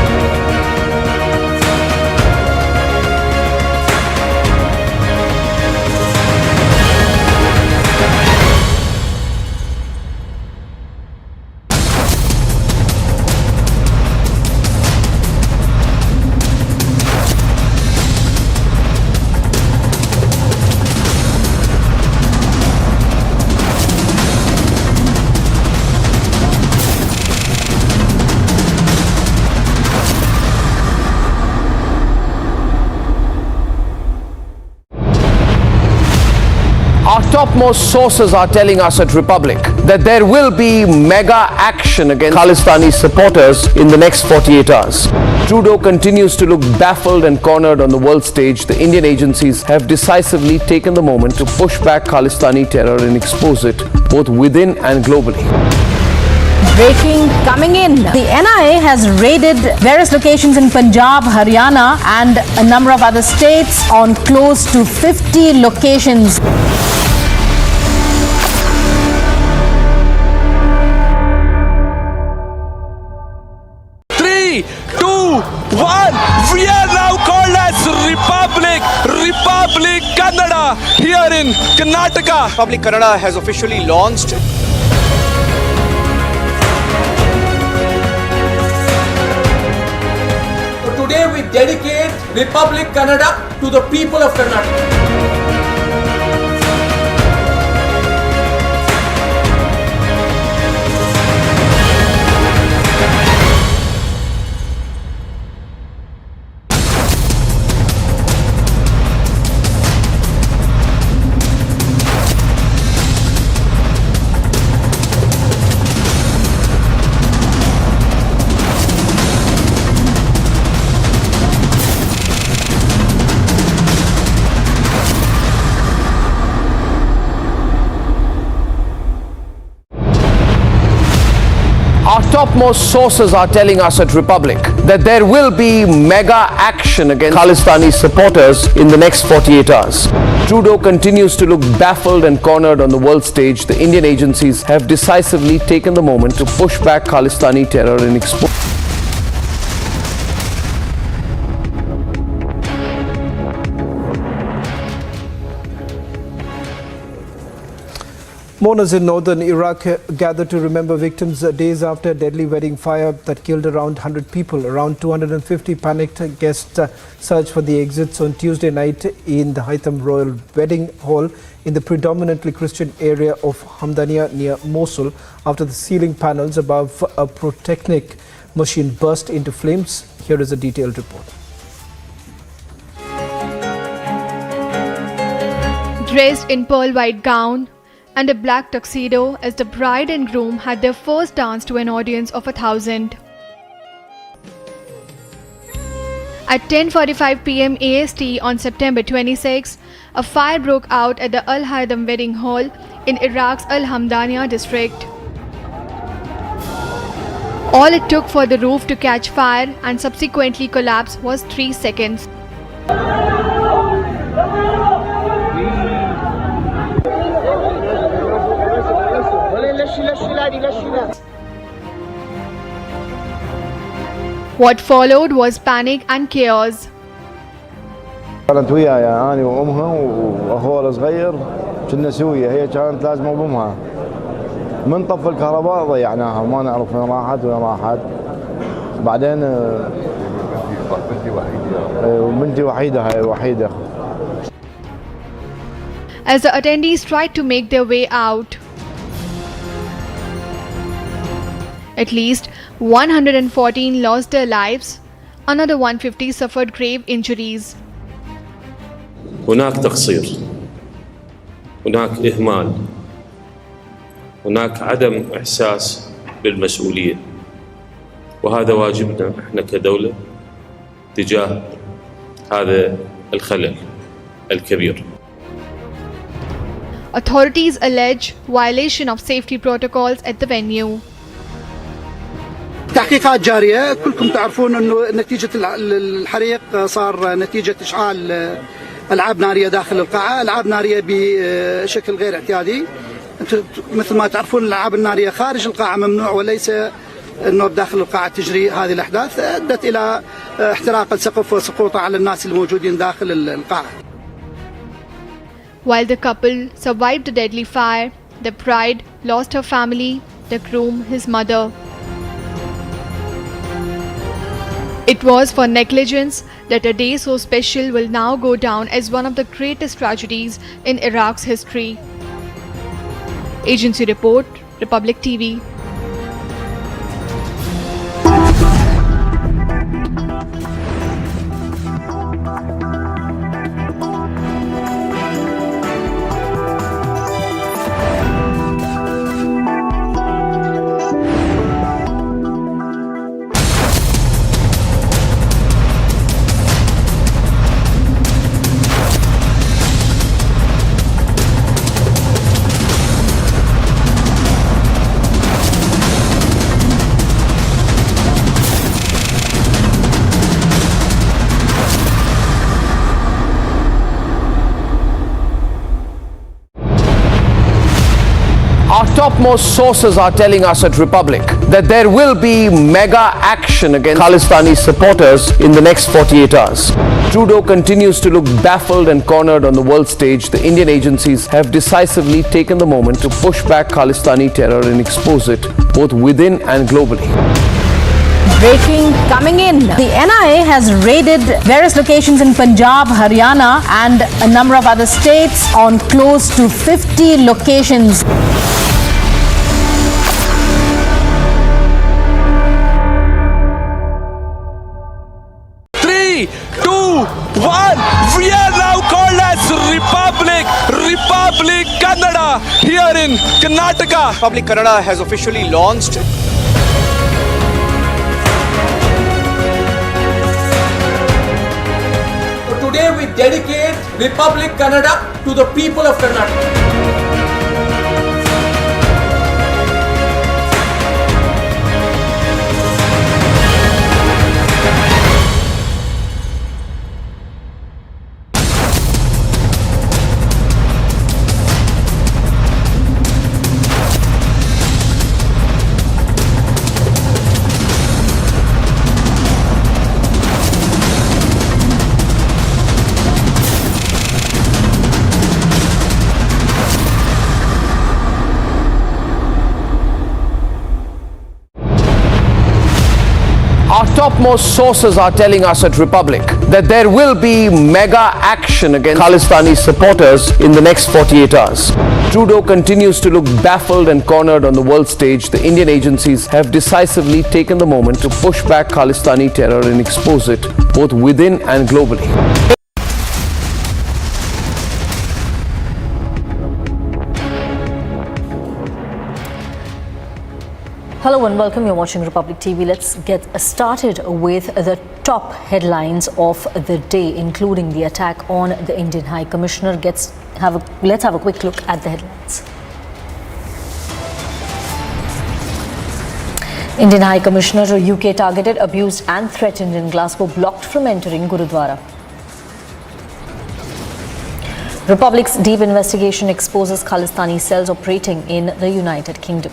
Our topmost sources are telling us at Republic that there will be mega action against Khalistani supporters in the next 48 hours. Trudeau continues to look baffled and cornered on the world stage. The Indian agencies have decisively taken the moment to push back Khalistani terror and expose it both within and globally. Breaking coming in. The NIA has raided various locations in Punjab, Haryana and a number of other states on close to 50 locations. here in Karnataka. Republic Kannada has officially launched. So today we dedicate Republic Kannada to the people of Karnataka. Our topmost sources are telling us at Republic that there will be mega action against Khalistani supporters in the next 48 hours. Trudeau continues to look baffled and cornered on the world stage. The Indian agencies have decisively taken the moment to push back Khalistani terror and expose. Mourners in northern Iraq gathered to remember victims days after a deadly wedding fire that killed around 100 people. Around 250 panicked guests searched for the exits on Tuesday night in the Haytham Royal Wedding Hall in the predominantly Christian area of Hamdania near Mosul after the ceiling panels above a pyrotechnic machine burst into flames. Here is a detailed report. Dressed in pearl white gown and a black tuxedo as the bride and groom had their first dance to an audience of 1,000. At 10:45 p.m. AST on September 26, a fire broke out at the Al Haytham Wedding Hall in Iraq's Al Hamdania district. All it took for the roof to catch fire and subsequently collapse was 3 seconds. What followed was panic and chaos. كانت وياي أنا وأمها وأخوها الصغير كنا سوية هي كانت لازمة بأمها من طف الكهرباء ضيعناها وما نعرف وين راحت بعدين بنتي وحيدة هاي وحيدة. As the attendees tried to make their way out, at least 114 lost their lives, another 150 suffered grave injuries. هناك تقصير، هناك إهمال، هناك عدم إحساس بالمسؤولية، وهذا واجبنا احنا كدولة تجاه هذا الخلل الكبير. Authorities allege violation of safety protocols at the venue. تحقيقات جارية. كلكم تعرفون أنه نتيجة الحريق صار نتيجة إشعال ألعاب نارية داخل القاعة، ألعاب نارية بشكل غير اعتيادي. مثل ما تعرفون الألعاب النارية خارج القاعة ممنوع، وليس أنه بداخل القاعة تجري هذه الأحداث، أدت إلى احتراق السقف وسقوطه على الناس الموجودين داخل القاعة. While the couple survived the deadly fire, the bride lost her family, the groom his mother. It was for negligence that a day so special will now go down as one of the greatest tragedies in Iraq's history. Agency Report, Republic TV. topmost sources are telling us at Republic that there will be mega action against Khalistani supporters in the next 48 hours. Trudeau continues to look baffled and cornered on the world stage. The Indian agencies have decisively taken the moment to push back Khalistani terror and expose it both within and globally. Breaking coming in. The NIA has raided various locations in Punjab, Haryana and a number of other states on close to 50 locations. Three, two, one. We are now called as Republic Kannada here in Karnataka. Republic Kannada has officially launched. Today we dedicate Republic Kannada to the people of Karnataka. Our topmost sources are telling us at Republic that there will be mega action against Khalistani supporters in the next 48 hours. Trudeau continues to look baffled and cornered on the world stage. The Indian agencies have decisively taken the moment to push back Khalistani terror and expose it both within and globally. Hello and welcome. You're watching Republic TV. Let's get started with the top headlines of the day, including the attack on the Indian High Commissioner. Let's have a quick look at the headlines. Indian High Commissioner to UK targeted, abused and threatened in Glasgow, blocked from entering Gurudwara. Republic's deep investigation exposes Khalistani cells operating in the United Kingdom.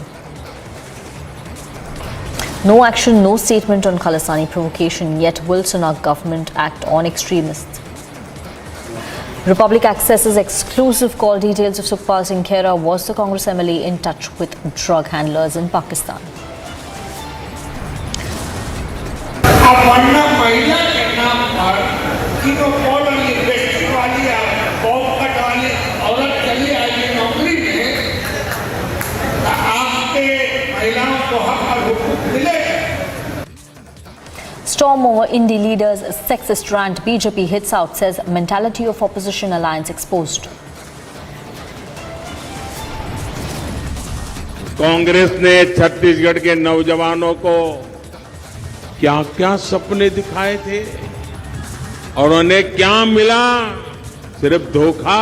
No action, no statement on Khalistani provocation, yet will Sunak government act on extremists. Republic accesses exclusive call details of Sukhpal Singh Khera. Was the Congress MLA in touch with drug handlers in Pakistan? Storm over Indie leaders' sexist rant. BJP hits out, says mentality of opposition alliance exposed. Congress ने छत्तीसगढ़ के नौजवानों को क्या क्या सपने दिखाए थे और उन्हें क्या मिला? सिर्फ धोखा.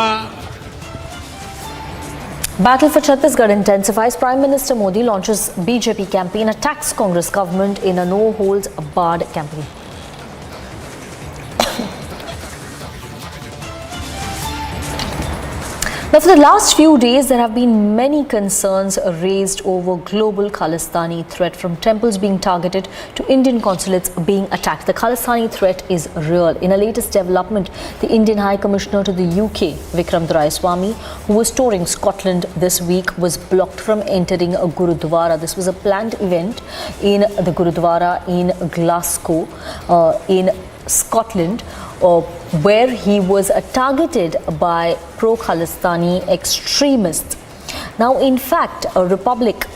Battle for Chhattisgarh intensifies. Prime Minister Modi launches BJP campaign, attacks Congress government in a no-holds-barred campaign. Now, for the last few days, there have been many concerns raised over global Khalistani threat, from temples being targeted to Indian consulates being attacked. The Khalistani threat is real. In a latest development, the Indian High Commissioner to the UK, Vikram Doraiswamy, who was touring Scotland this week, was blocked from entering a Gurudwara. This was a planned event in the Gurudwara in Glasgow, in Scotland, where he was targeted by pro-Khalistani extremists. Now, in fact, a Republic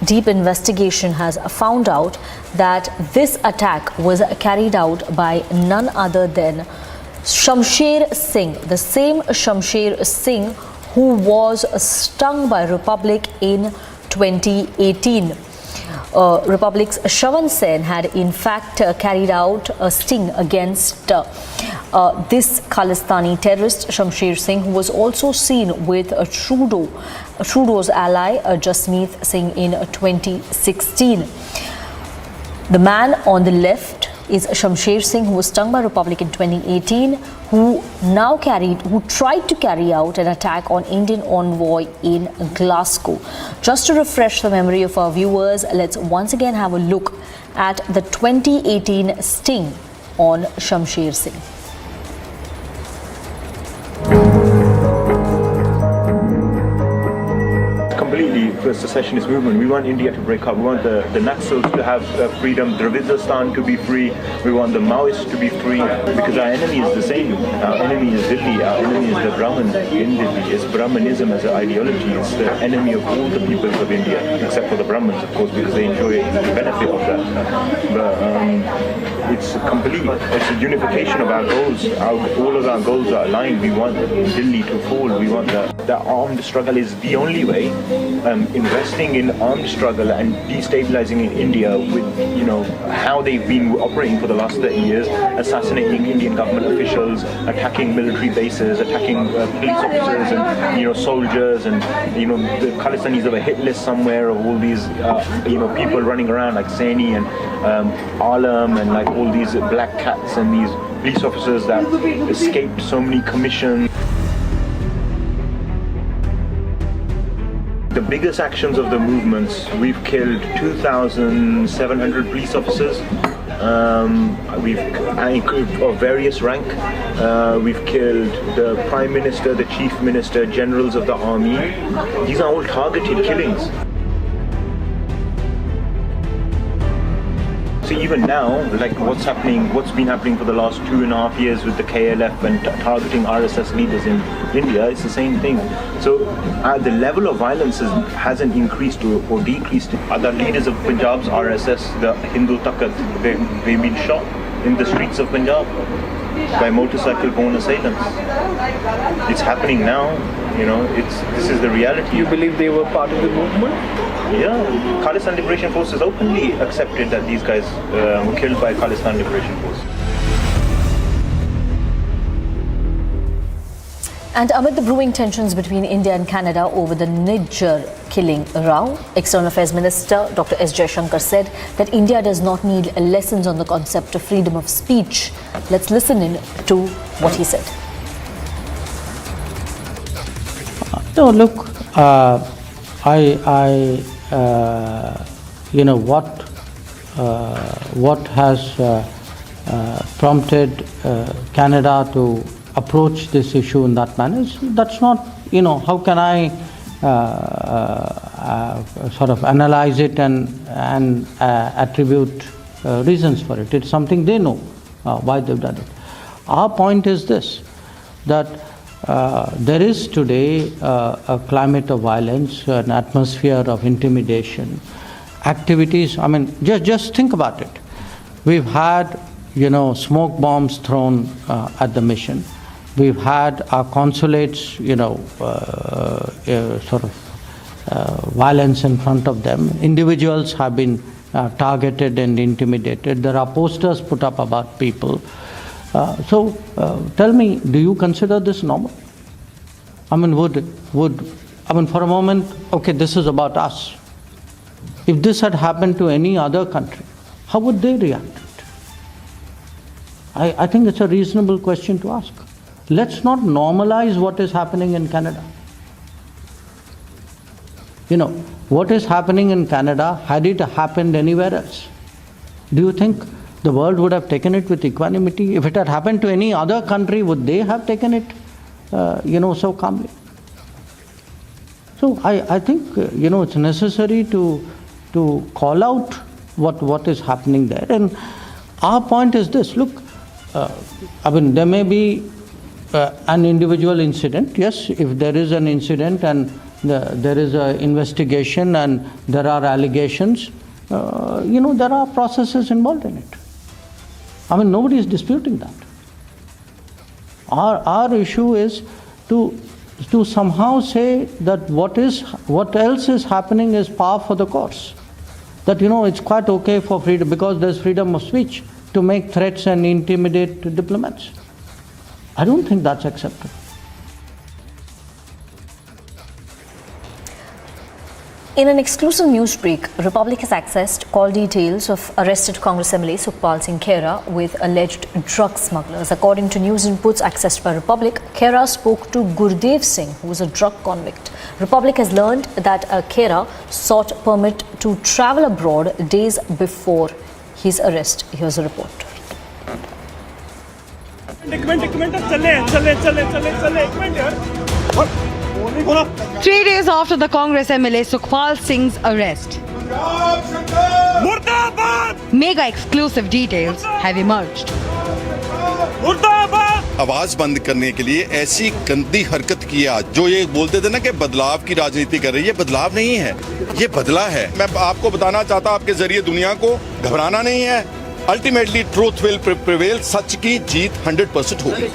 deep investigation has found out that this attack was carried out by none other than Shamsher Singh, the same Shamsher Singh who was stung by Republic in 2018. Republic's Shravan Sen had in fact carried out a sting against this Khalistani terrorist Shamsher Singh, who was also seen with Trudeau's ally Jasmeet Singh in 2016. The man on the left is Shamsher Singh, who was stung by Republic in 2018, who who tried to carry out an attack on Indian envoy in Glasgow. Just to refresh the memory of our viewers, let's once again have a look at the 2018 sting on Shamsher Singh. Completely for the secessionist movement. We want India to break up. We want the Naxals to have freedom, Dravidistan to be free. We want the Maoists to be free, because our enemy is the same. Our enemy is Delhi. Our enemy is the Brahmin in Delhi. It's Brahmanism as an ideology. It's the enemy of all the peoples of India, except for the Brahmins, of course, because they enjoy the benefit of that. But it's complete. It's a unification of our goals. All of our goals are aligned. We want Delhi to fall. We want the armed struggle is the only way. Investing in armed struggle and destabilizing in India with, how they've been operating for the last 30 years, assassinating Indian government officials, attacking military bases, attacking police officers and, soldiers, and, the Khalistanis have a hit list somewhere of all these, people running around like Saini and Alam and like all these black cats and these police officers that escaped so many commissions. The biggest actions of the movements, we've killed 2,700 police officers of various rank. We've killed the Prime Minister, the Chief Minister, generals of the army. These are all targeted killings. So even now, like what's been happening for the last 2.5 years with the KLF and targeting RSS leaders in India, it's the same thing. So the level of violence hasn't increased or decreased. Other leaders of Punjab's RSS, the Hindu Takat, they've been shot in the streets of Punjab by motorcycle-borne assailants. It's happening now. This is the reality. You believe they were part of the movement? Yeah, Khalistan Liberation Forces openly accepted that these guys were killed by Khalistan Liberation Force. And amid the brewing tensions between India and Canada over the Nijjar killing row, External Affairs Minister Dr. S. Jaishankar said that India does not need lessons on the concept of freedom of speech. Let's listen in to what he said. No, look, what has prompted Canada to approach this issue in that manner, that's not, how can I sort of analyze it and attribute reasons for it. It's something they know why they've done it. Our point is this, that there is today a climate of violence, an atmosphere of intimidation, activities. I mean, just think about it. We've had, smoke bombs thrown at the mission. We've had our consulates, violence in front of them. Individuals have been targeted and intimidated. There are posters put up about people. So tell me, do you consider this normal? I mean, for a moment, okay, this is about us. If this had happened to any other country, how would they react to it? I think it's a reasonable question to ask. Let's not normalize what is happening in Canada. What is happening in Canada, had it happened anywhere else, do you think the world would have taken it with equanimity? If it had happened to any other country, would they have taken it, so calmly? So I think, it's necessary to call out what is happening there. And our point is this, look, there may be an individual incident. Yes, if there is an incident and there is an investigation and there are allegations, there are processes involved in it. I mean, nobody is disputing that. Our issue is to somehow say that what else is happening is par for the course. That, it's quite okay for freedom, because there's freedom of speech, to make threats and intimidate diplomats. I don't think that's acceptable. In an exclusive news break, Republic has accessed call details of arrested Congress MLA Sukhpal Singh Khera with alleged drug smugglers. According to news inputs accessed by Republic, Khera spoke to Gurdev Singh, who was a drug convict. Republic has learned that Khera sought permit to travel abroad days before his arrest. Here's a report. 3 days after the Congress MLA Sukhpal Singh's arrest, mega exclusive details have emerged. आवाज बंद करने के लिए ऐसी गंदी हरकत किया, जो ये बोलते थे ना कि बदलाव की राजनीति कर रही है, बदलाव नहीं है, ये बदला है। मैं आपको बताना चाहता हूं आपके जरिए दुनिया को, घबराना नहीं है। अल्टीमेटली ट्रूथ विल प्रिवेल, सच की जीत 100% होगी।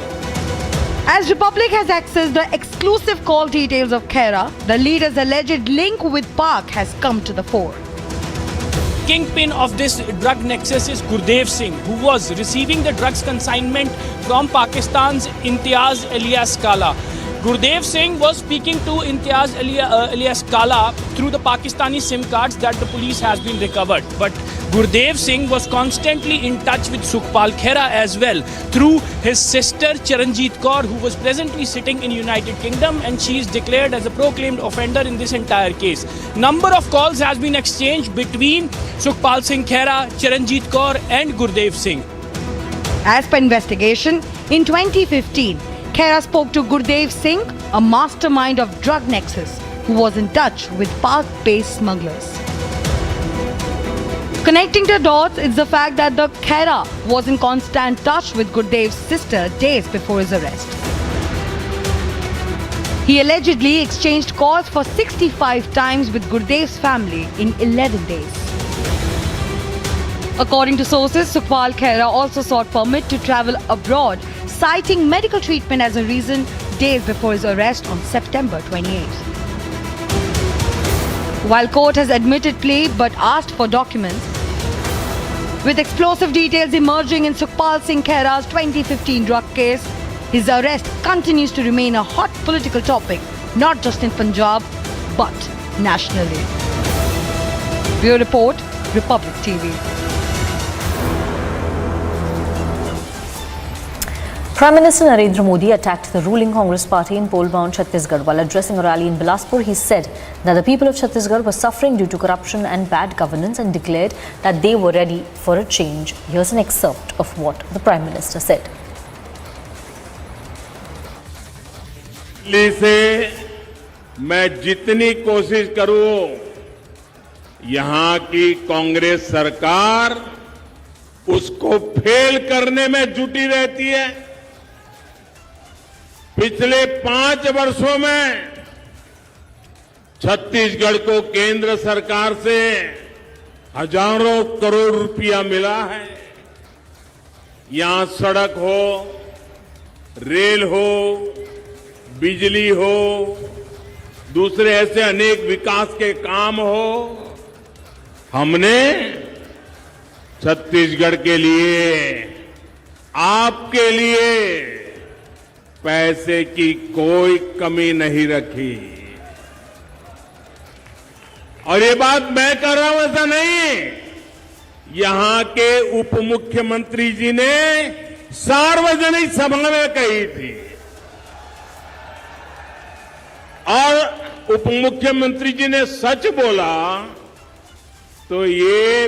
As Republic has accessed the exclusive call details of Khera, the leader's alleged link with Pak has come to the fore. Kingpin of this drug nexus is Gurdev Singh, who was receiving the drugs consignment from Pakistan's Imtiaz Elias Kala. Gurdev Singh was speaking to Imtiaz Elias Kala through the Pakistani SIM cards that the police has been recovered. But Gurdev Singh was constantly in touch with Sukhpal Khera as well through his sister Charanjit Kaur, who was presently sitting in United Kingdom, and she is declared as a proclaimed offender in this entire case. Number of calls has been exchanged between Sukhpal Singh Khera, Charanjit Kaur and Gurdev Singh. As per investigation, in 2015, Khera spoke to Gurdev Singh, a mastermind of drug nexus, who was in touch with Pak-based smugglers. Connecting the dots is the fact that the Khera was in constant touch with Gurdev's sister days before his arrest. He allegedly exchanged calls for 65 times with Gurdev's family in 11 days. According to sources, Sukhpal Khera also sought permit to travel abroad, citing medical treatment as a reason days before his arrest on September 28. While court has admitted plea but asked for documents, with explosive details emerging in Sukhpal Singh Khera's 2015 drug case, his arrest continues to remain a hot political topic, not just in Punjab, but nationally. Bureau Report, Republic TV. Prime Minister Narendra Modi attacked the ruling Congress party in poll-bound Chhattisgarh. While addressing a rally in Bilaspur, he said that the people of Chhattisgarh were suffering due to corruption and bad governance and declared that they were ready for a change. Here's an excerpt of what the Prime Minister said. Delhi से मैं जितनी कोशिश करूं, यहां की कांग्रेस सरकार उसको fail करने में जुटी रहती है। पिछले 5 वर्षों में छत्तीसगढ़ को केंद्र सरकार से हजारों करोड़ रुपया मिला है। यहां सड़क हो, रेल हो, बिजली हो, दूसरे ऐसे अनेक विकास के काम हो, हमने छत्तीसगढ़ के लिए, आपके लिए पैसे की कोई कमी नहीं रखी। और ये बात मैं कर रहा हूं ऐसा नहीं, यहां के उप मुख्यमंत्री जी ने सार्वजनिक सभा में कही थी। और उप मुख्यमंत्री जी ने सच बोला तो ये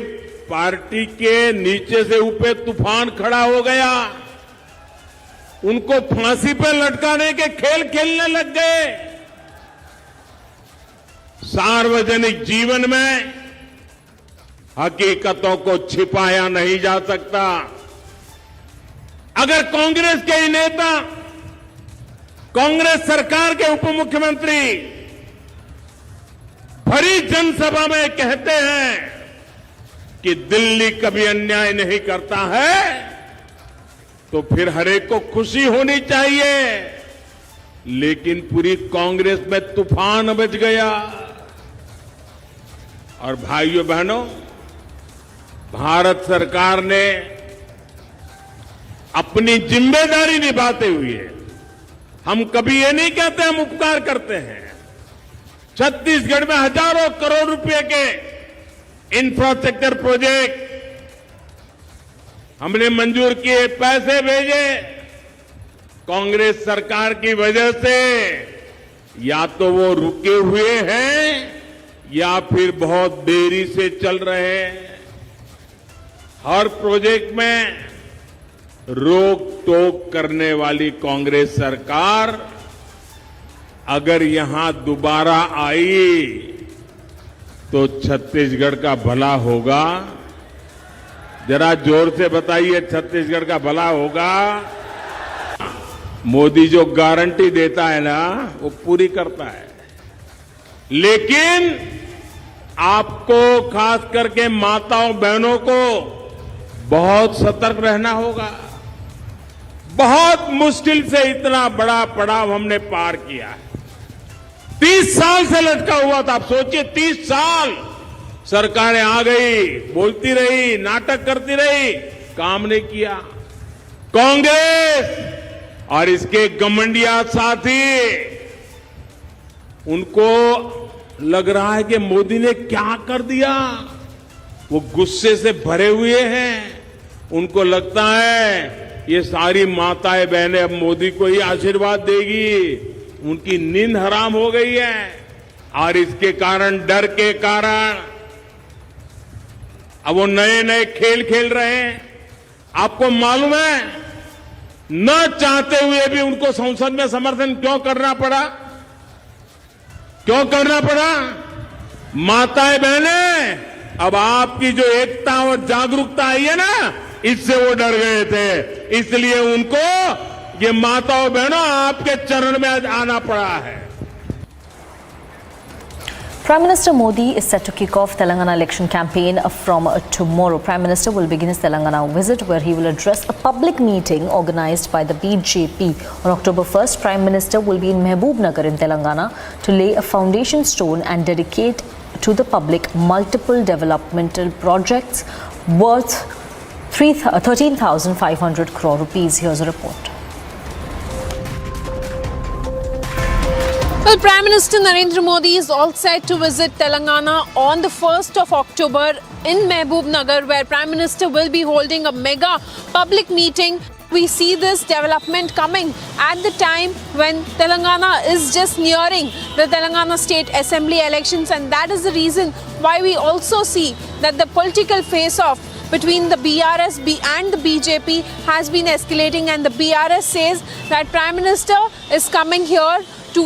पार्टी के नीचे से ऊपर तूफान खड़ा हो गया, उनको फांसी पर लटकाने के खेल खेलने लग गए। सार्वजनिक जीवन में हकीकतों को छिपाया नहीं जा सकता। अगर कांग्रेस के ही नेता, कांग्रेस सरकार के उप मुख्यमंत्री भरी जनसभा में कहते हैं कि दिल्ली कभी अन्याय नहीं करता है, तो फिर हर एक को खुशी होनी चाहिए। लेकिन पूरी कांग्रेस में तूफान मच गया। और भाइयों बहनों, भारत सरकार ने अपनी जिम्मेदारी निभाते हुए, हम कभी ये नहीं कहते हम उपकार करते हैं, छत्तीसगढ़ में हजारों करोड़ रुपए के इंफ्रास्ट्रक्चर प्रोजेक्ट हमने मंजूर किए, पैसे भेजे। कांग्रेस सरकार की वजह से या तो वो रुके हुए हैं या फिर बहुत देरी से चल रहे हैं। हर प्रोजेक्ट में रोक टोक करने वाली कांग्रेस सरकार अगर यहां दोबारा आई तो छत्तीसगढ़ का भला होगा। जरा जोर से बताइए, छत्तीसगढ़ का भला होगा। मोदी जो गारंटी देता है ना, वो पूरी करता है। लेकिन आपको, खास करके माताओं बहनों को बहुत सतर्क रहना होगा। बहुत मुश्किल से इतना बड़ा पड़ाव हमने पार किया है। 30 साल से लटका हुआ था। आप सोचिए, 30 साल सरकारें आ गई, बोलती रही, नाटक करती रही, काम नहीं किया। कांग्रेस और इसके गमंडिया साथी, उनको लग रहा है कि मोदी ने क्या कर दिया। वो गुस्से से भरे हुए हैं। उनको लगता है ये सारी माताएं बहनें अब मोदी को ही आशीर्वाद देगी। उनकी नींद हराम हो गई है और इसके कारण, डर के कारण अब वो नए नए खेल खेल रहे हैं। आपको मालूम है, न चाहते हुए भी उनको संसद में समर्थन क्यों करना पड़ा? क्यों करना पड़ा? माताएं बहनें, अब आपकी जो एकता और जागरूकता आई है ना, इससे वो डर गए थे। इसलिए उनको, ये माताओं बहनों, आपके चरण में आना पड़ा है। Prime Minister Modi is set to kick off Telangana election campaign from tomorrow. Prime Minister will begin his Telangana visit, where he will address a public meeting organized by the BJP. On October 1st, Prime Minister will be in Mehboob Nagar in Telangana to lay a foundation stone and dedicate to the public multiple developmental projects worth 13,500 crore rupees. Here's a report. Well, Prime Minister Narendra Modi is all set to visit Telangana on the 1st of October in Mehboob Nagar, where Prime Minister will be holding a mega public meeting. We see this development coming at the time when Telangana is just nearing the Telangana State Assembly elections, and that is the reason why we also see that the political face-off between the BRS and the BJP has been escalating, and the BRS says that Prime Minister is coming here to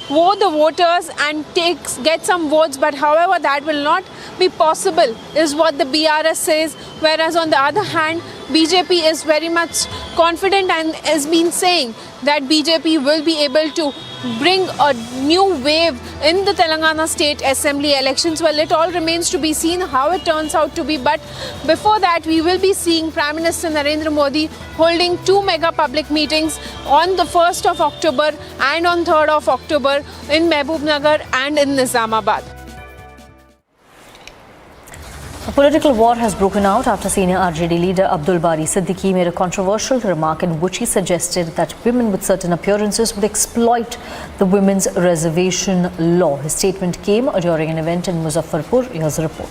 vote the voters and get some votes, but however that will not be possible is what the BRS says, whereas on the other hand BJP is very much confident and has been saying that BJP will be able to bring a new wave in the Telangana State Assembly elections. Well, it all remains to be seen how it turns out to be, but before that we will be seeing Prime Minister Narendra Modi holding two mega public meetings on the 1st of October and on 3rd of October in Mehboob Nagar and in Nizamabad. A political war has broken out after senior RJD leader Abdul Bari Siddiqui made a controversial remark in which he suggested that women with certain appearances would exploit the women's reservation law. His statement came during an event in Muzaffarpur. Here's a report.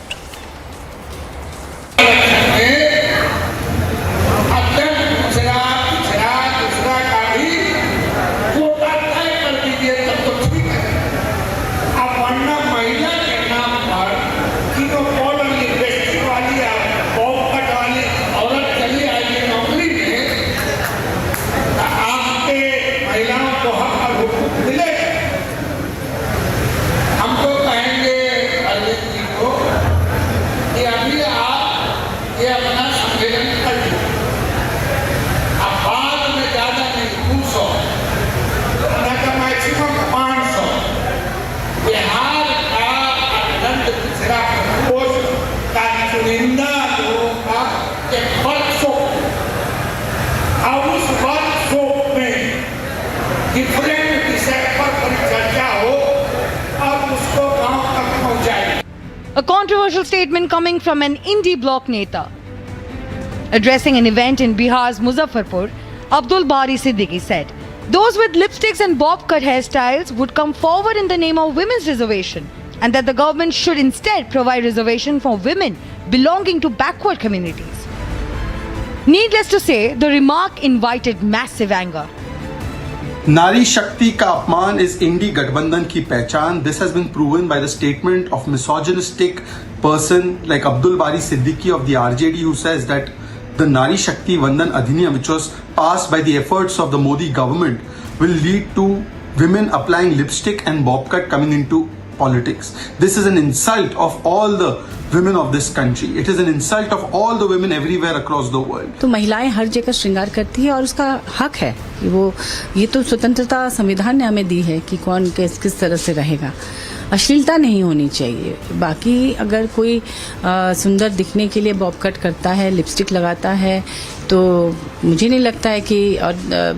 A controversial statement coming from an indie bloc neta. Addressing an event in Bihar's Muzaffarpur, Abdul Bari Siddiqui said those with lipsticks and bob cut hairstyles would come forward in the name of women's reservation, and that the government should instead provide reservation for women belonging to backward communities. Needless to say, the remark invited massive anger. नारी शक्ति का अपमान इस इंडी गठबंधन की पहचान. This has been proven by the statement of misogynistic person like Abdul Bari Siddiqui of the RJD, who says that the Nari Shakti Vandan Adhiniyam, which was passed by the efforts of the Modi government, will lead to women applying lipstick and bob cut coming into politics. This is an insult of all the women of this country. It is an insult of all the women everywhere across the world. तो महिलाएं हर जगह श्रृंगार करती है और उसका हक है कि वो, ये तो स्वतंत्रता संविधान ने हमें दी है कि कौन किस तरह से रहेगा. अश्लीलता नहीं होनी चाहिए. बाकी अगर कोई सुंदर दिखने के लिए बॉब कट करता है, लिपस्टिक लगाता है, तो मुझे नहीं लगता है कि, और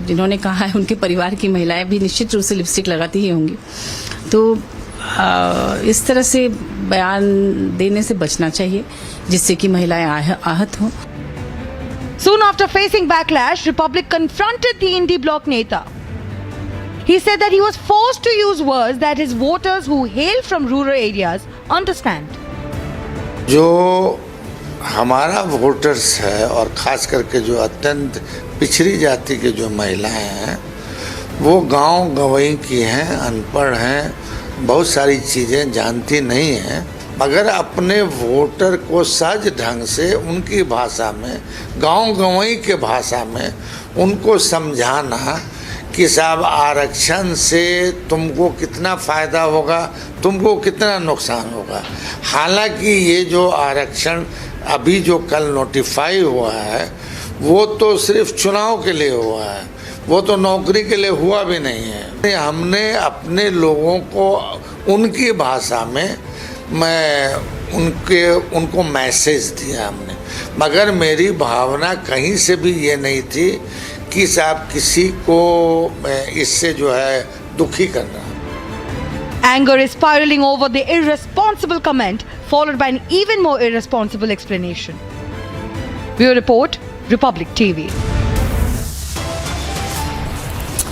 जिन्होंने कहा है उनके परिवार की महिलाएं भी निश्चित रूप से लिपस्टिक लगाती ही होंगी. तो इस तरह से बयान देने से बचना चाहिए जिससे कि महिलाएं आहत हों. Soon after facing backlash, Republic confronted the Indie Bloc Neta. He said that he was forced to use words that his voters who hail from rural areas understand. जो हमारा वोटर्स है और खास करके जो अत्यंत पिछड़ी जाति के जो महिलाएं हैं, वो गांव गंवई की हैं, अनपढ़ हैं, बहुत सारी चीज़ें जानती नहीं हैं, मगर अपने वोटर को सहज ढंग से उनकी भाषा में, गांव गंवई के भाषा में उनको समझाना कि साहब आरक्षण से तुमको कितना फ़ायदा होगा, तुमको कितना नुकसान होगा. हालांकि ये जो आरक्षण अभी जो कल नोटिफाई हुआ है, वो तो सिर्फ चुनाव के लिए हुआ है, वो तो नौकरी के लिए हुआ भी नहीं है. हमने अपने लोगों को उनकी भाषा में उनको मैसेज दिया हमने, मगर मेरी भावना कहीं से भी ये नहीं थी कि साहब किसी को इससे जो है दुखी करना. Anger is spiraling over the irresponsible comment, followed by an even more irresponsible explanation. Bureau Report, Republic TV.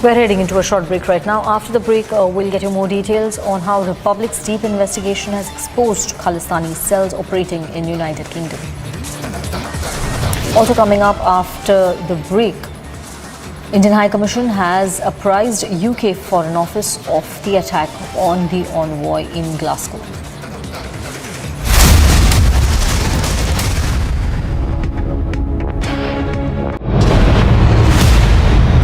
We're heading into a short break right now. After the break, we'll get you more details on how Republic's deep investigation has exposed Khalistani cells operating in United Kingdom. Also coming up after the break, Indian High Commission has apprised UK Foreign Office of the attack on the Envoy in Glasgow.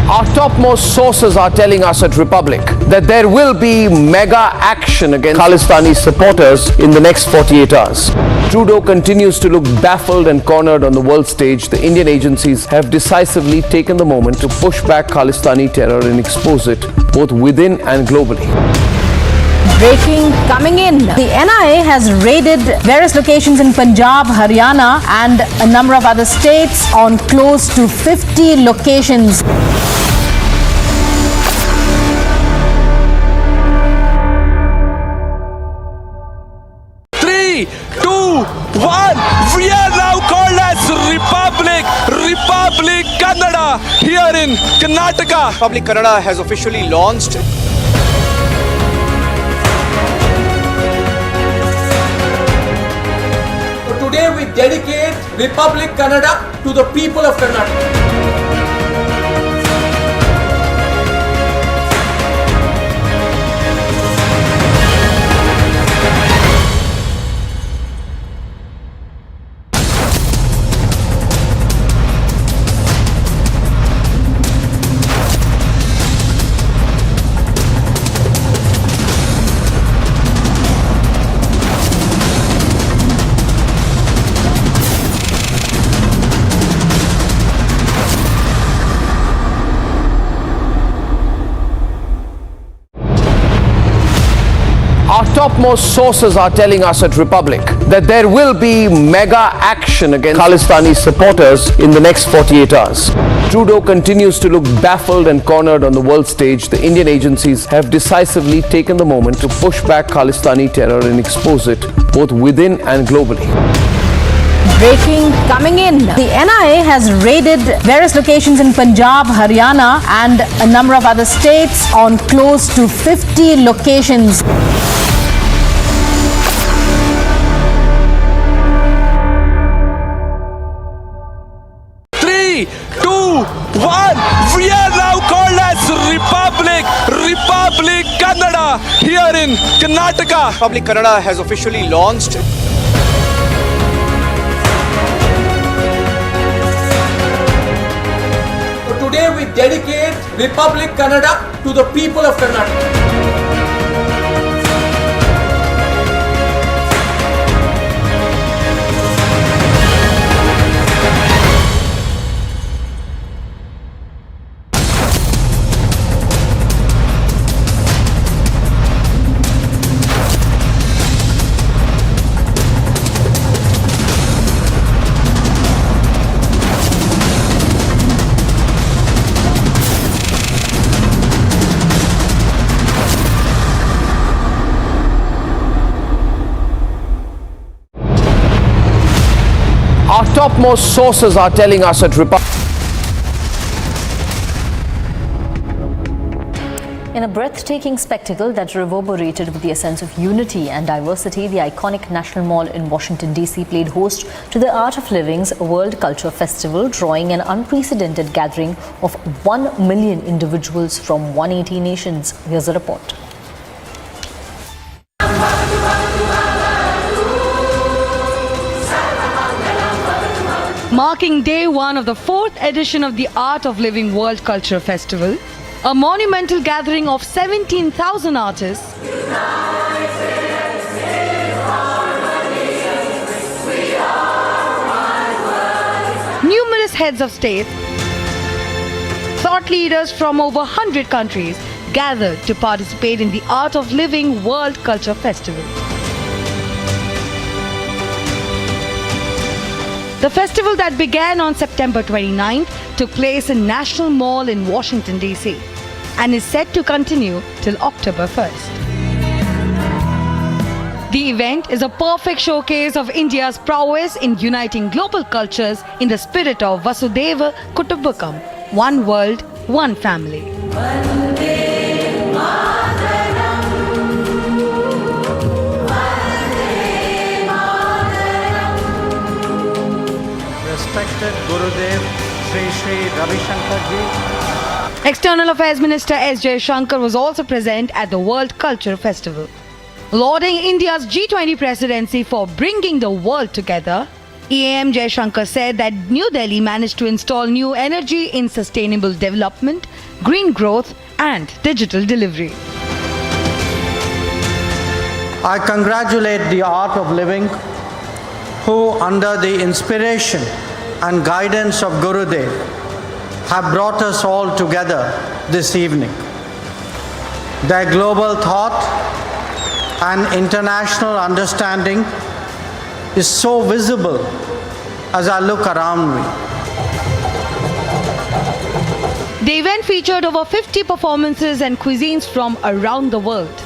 Our topmost sources are telling us at Republic that there will be mega action against Khalistani supporters in the next 48 hours. Trudeau continues to look baffled and cornered on the world stage. The Indian agencies have decisively taken the moment to push back Khalistani terror and expose it both within and globally. Breaking coming in. The NIA has raided various locations in Punjab, Haryana and a number of other states on close to 50 locations. One, we are now called as Republic Kannada here in Karnataka. Republic Kannada has officially launched. So today we dedicate Republic Kannada to the people of Karnataka. Our topmost sources are telling us at Republic that there will be mega action against Khalistani supporters in the next 48 hours. Trudeau continues to look baffled and cornered on the world stage. The Indian agencies have decisively taken the moment to push back Khalistani terror and expose it both within and globally. Breaking coming in. The NIA has raided various locations in Punjab, Haryana, and a number of other states on close to 50 locations. Three, two, one. We are now called as Republic Kannada here in Karnataka. Republic Kannada has officially launched. So today we dedicate Republic Kannada to the people of Karnataka. Our topmost sources are telling us at In a breathtaking spectacle that reverberated with a sense of unity and diversity, the iconic National Mall in Washington, D.C. played host to the Art of Living's World Culture Festival, drawing an unprecedented gathering of 1 million individuals from 180 nations. Here's a report. Marking day one of the 4th edition of the Art of Living World Culture Festival, a monumental gathering of 17,000 artists, numerous heads of state, thought leaders from over 100 countries gathered to participate in the Art of Living World Culture Festival. The festival that began on September 29th took place in National Mall in Washington, D.C. and is set to continue till October 1st. The event is a perfect showcase of India's prowess in uniting global cultures in the spirit of Vasudhaiva Kutumbakam, one world, one family. Respected Gurudev Sri Ravi Shankar Ji. External Affairs Minister S. Jaishankar was also present at the World Culture Festival. Lauding India's G20 presidency for bringing the world together, EAM Jaishankar said that New Delhi managed to install new energy in sustainable development, green growth and digital delivery. I congratulate the Art of Living, who under the inspiration and guidance of Gurudev have brought us all together this evening. Their global thought and international understanding is so visible as I look around me. The event featured over 50 performances and cuisines from around the world.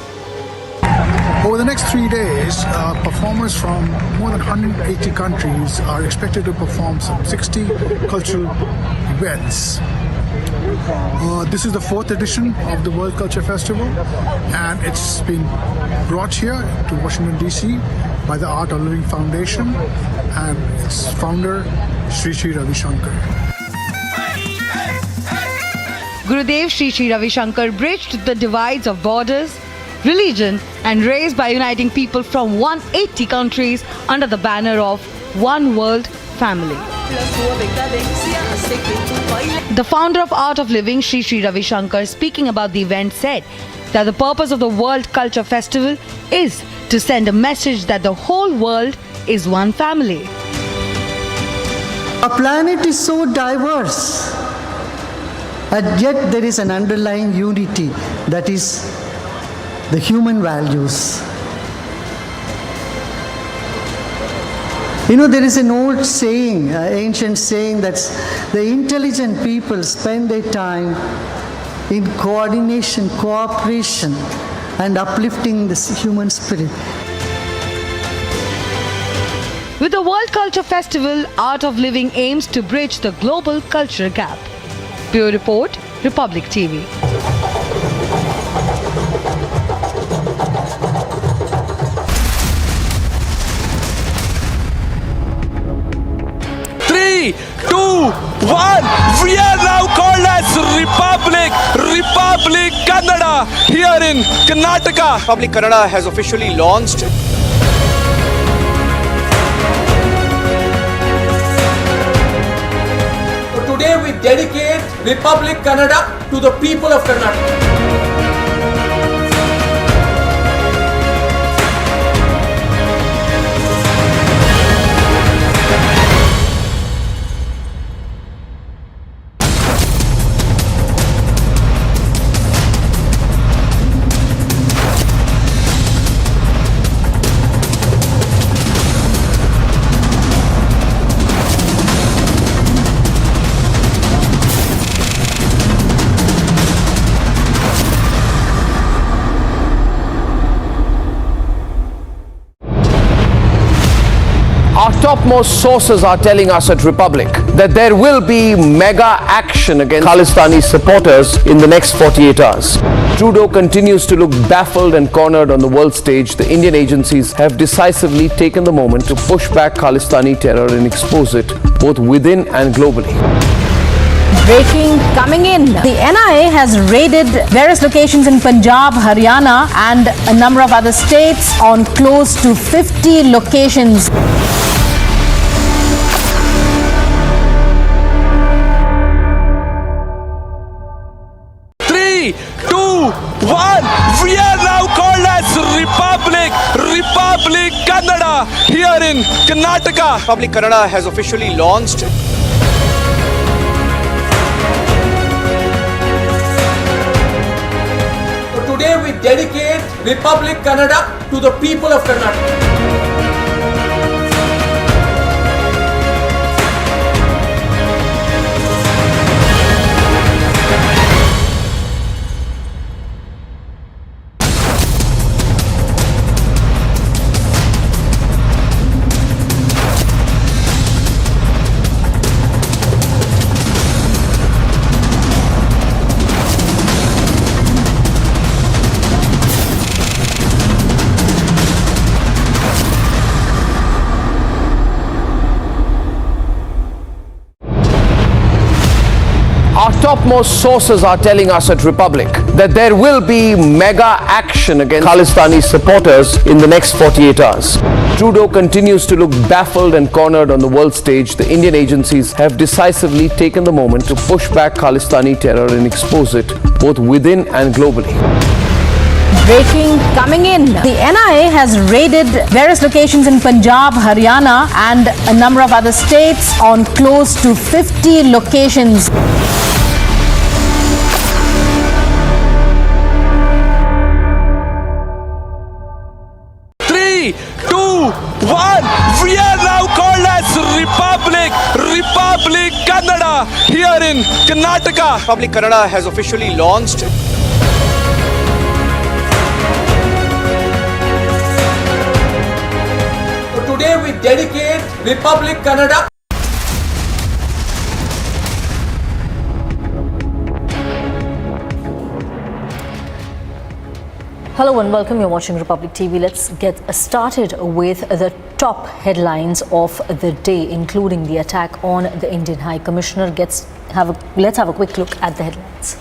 Over the next 3 days, performers from more than 180 countries are expected to perform some 60 cultural events. This is the 4th edition of the World Culture Festival, and it's been brought here to Washington, D.C. by the Art of Living Foundation and its founder, Sri Ravi Shankar. Gurudev Sri Ravi Shankar bridged the divides of borders, religion and race by uniting people from 180 countries under the banner of One World Family. The founder of Art of Living, Sri Ravi Shankar, speaking about the event, said that the purpose of the World Culture Festival is to send a message that the whole world is one family. Our planet is so diverse, and yet there is an underlying unity, that is the human values. You know, there is an old saying, ancient saying, that the intelligent people spend their time in coordination, cooperation, and uplifting the human spirit. With the World Culture Festival, Art of Living aims to bridge the global culture gap. Bureau Report, Republic TV. Three, two, one. We are now called as Republic Kannada here in Karnataka. Republic Kannada has officially launched. So today we dedicate Republic Kannada to the people of Karnataka. Our topmost sources are telling us at Republic that there will be mega action against Khalistani supporters in the next 48 hours. Trudeau continues to look baffled and cornered on the world stage. The Indian agencies have decisively taken the moment to push back Khalistani terror and expose it both within and globally. Breaking coming in. The NIA has raided various locations in Punjab, Haryana and a number of other states on close to 50 locations. Three, two, one. We are now called as Republic Kannada here in Karnataka. Republic Kannada has officially launched. Today we dedicate Republic Kannada to the people of Karnataka. Our topmost sources are telling us at Republic that there will be mega action against Khalistani supporters in the next 48 hours. Trudeau continues to look baffled and cornered on the world stage. The Indian agencies have decisively taken the moment to push back Khalistani terror and expose it both within and globally. Breaking coming in. The NIA has raided various locations in Punjab, Haryana and a number of other states on close to 50 locations. Three, two, one. We are now called as Republic Kannada here in Karnataka. Republic Kannada has officially launched. Today we dedicate Republic Kannada. Hello and welcome. You're watching Republic TV. Let's get started with the top headlines of the day, including the attack on the Indian High Commissioner. Let's have a quick look at the headlines.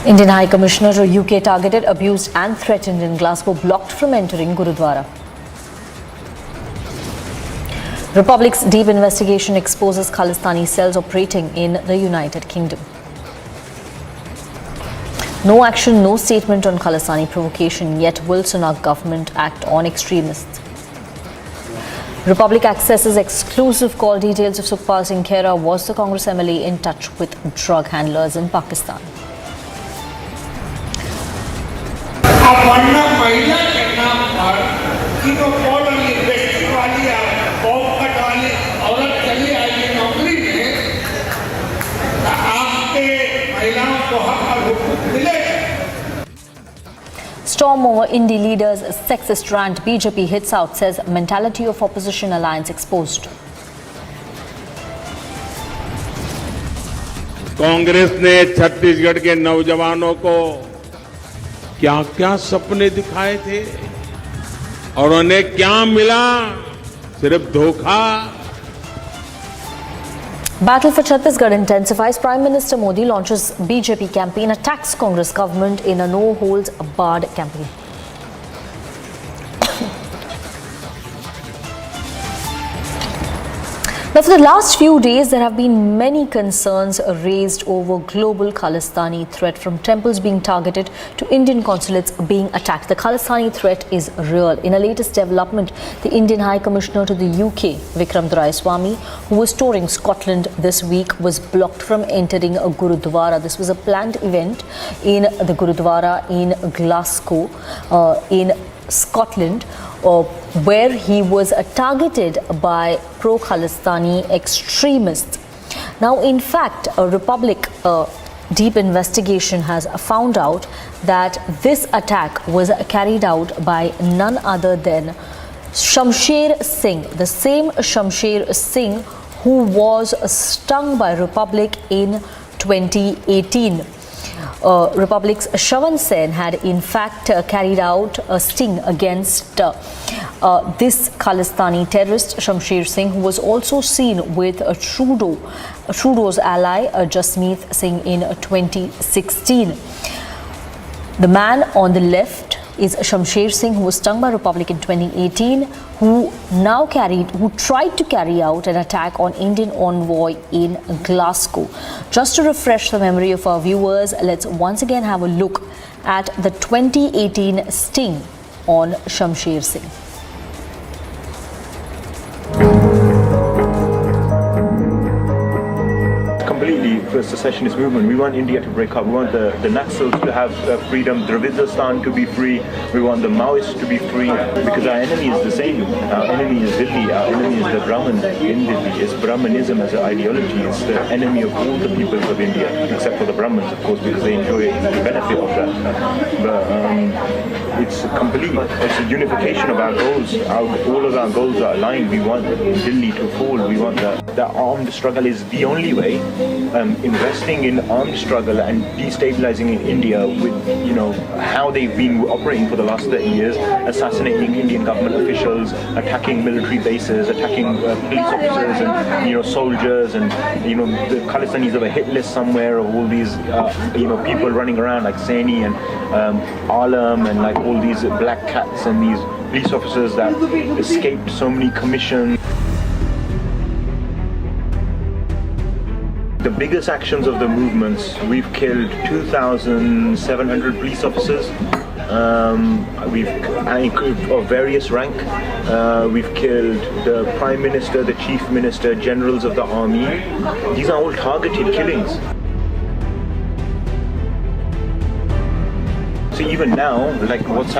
Indian High Commissioner UK targeted, abused and threatened in Glasgow, blocked from entering Gurudwara. Republic's deep investigation exposes Khalistani cells operating in the United Kingdom. No action, no statement on Khalistani provocation, yet will Sunak government act on extremists. Republic accesses exclusive call details of Sukhpal Singh Khera. Was the Congress MLA in touch with drug handlers in Pakistan? Storm over Indie leader's sexist rant. BJP hits out, says mentality of opposition alliance exposed. Congress ने छत्तीसगढ़ के नौजवानों को क्या क्या सपने दिखाए थे और उन्हें क्या मिला? सिर्फ धोखा. Battle for Chhattisgarh intensifies. Prime Minister Modi launches BJP campaign, attacks Congress government in a no-holds-barred campaign. Now, for the last few days, there have been many concerns raised over global Khalistani threat, from temples being targeted to Indian consulates being attacked. The Khalistani threat is real. In a latest development, the Indian High Commissioner to the UK, Vikram Doraiswamy, who was touring Scotland this week, was blocked from entering a Gurudwara. This was a planned event in the Gurudwara in Glasgow, in Scotland, where he was targeted by pro-Khalistani extremists. Now, in fact, a Republic deep investigation has found out that this attack was carried out by none other than Shamsher Singh, the same Shamsher Singh who was stung by Republic in 2018. Republic's Shawan Sen had in fact carried out a sting against this Khalistani terrorist Shamsher Singh, who was also seen with Trudeau's ally Jasmeet Singh in 2016. The man on the left is Shamsher Singh, who was stung by Republic in 2018, who tried to carry out an attack on Indian Envoy in Glasgow. Just to refresh the memory of our viewers, let's once again have a look at the 2018 sting on Shamsher Singh. Completely for secessionist movement. We want India to break up. We want the Naxals to have freedom, Dravidistan to be free. We want the Maoists to be free, because our enemy is the same. Our enemy is Delhi. Our enemy is the Brahmin in Delhi. It's Brahmanism as an ideology. It's the enemy of all the peoples of India, except for the Brahmins, of course, because they enjoy the benefit of that. But it's complete. It's a unification of our goals. All of our goals are aligned. We want Delhi to fall. We want the armed struggle is the only way. Investing in armed struggle and destabilizing in India with, how they've been operating for the last 30 years, assassinating Indian government officials, attacking military bases, attacking police officers and, soldiers, and, the Khalistanis have a hit list somewhere of all these, people running around like Saini and Alam and like all these black cats and these police officers that escaped so many commissions. The biggest actions of the movements, we've killed 2,700 police officers, of various rank. We've killed the Prime Minister, the Chief Minister, generals of the army. These are all targeted killings. So even now, like what's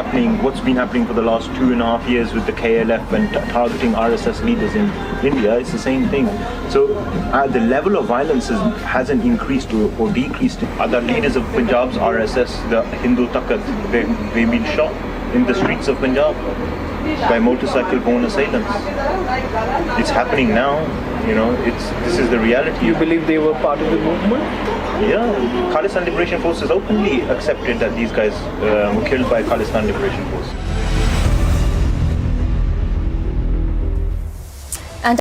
been happening for the last 2.5 years with the KLF and targeting RSS leaders in India, it's the same thing. So the level of violence hasn't increased or decreased. Other leaders of Punjab's RSS, the Hindu Takat, they've been shot in the streets of Punjab by motorcycle-borne assailants. It's happening now. This is the reality. You believe they were part of the movement? Yeah, Khalistan Liberation Forces openly accepted that these guys were killed by Khalistan Liberation Force.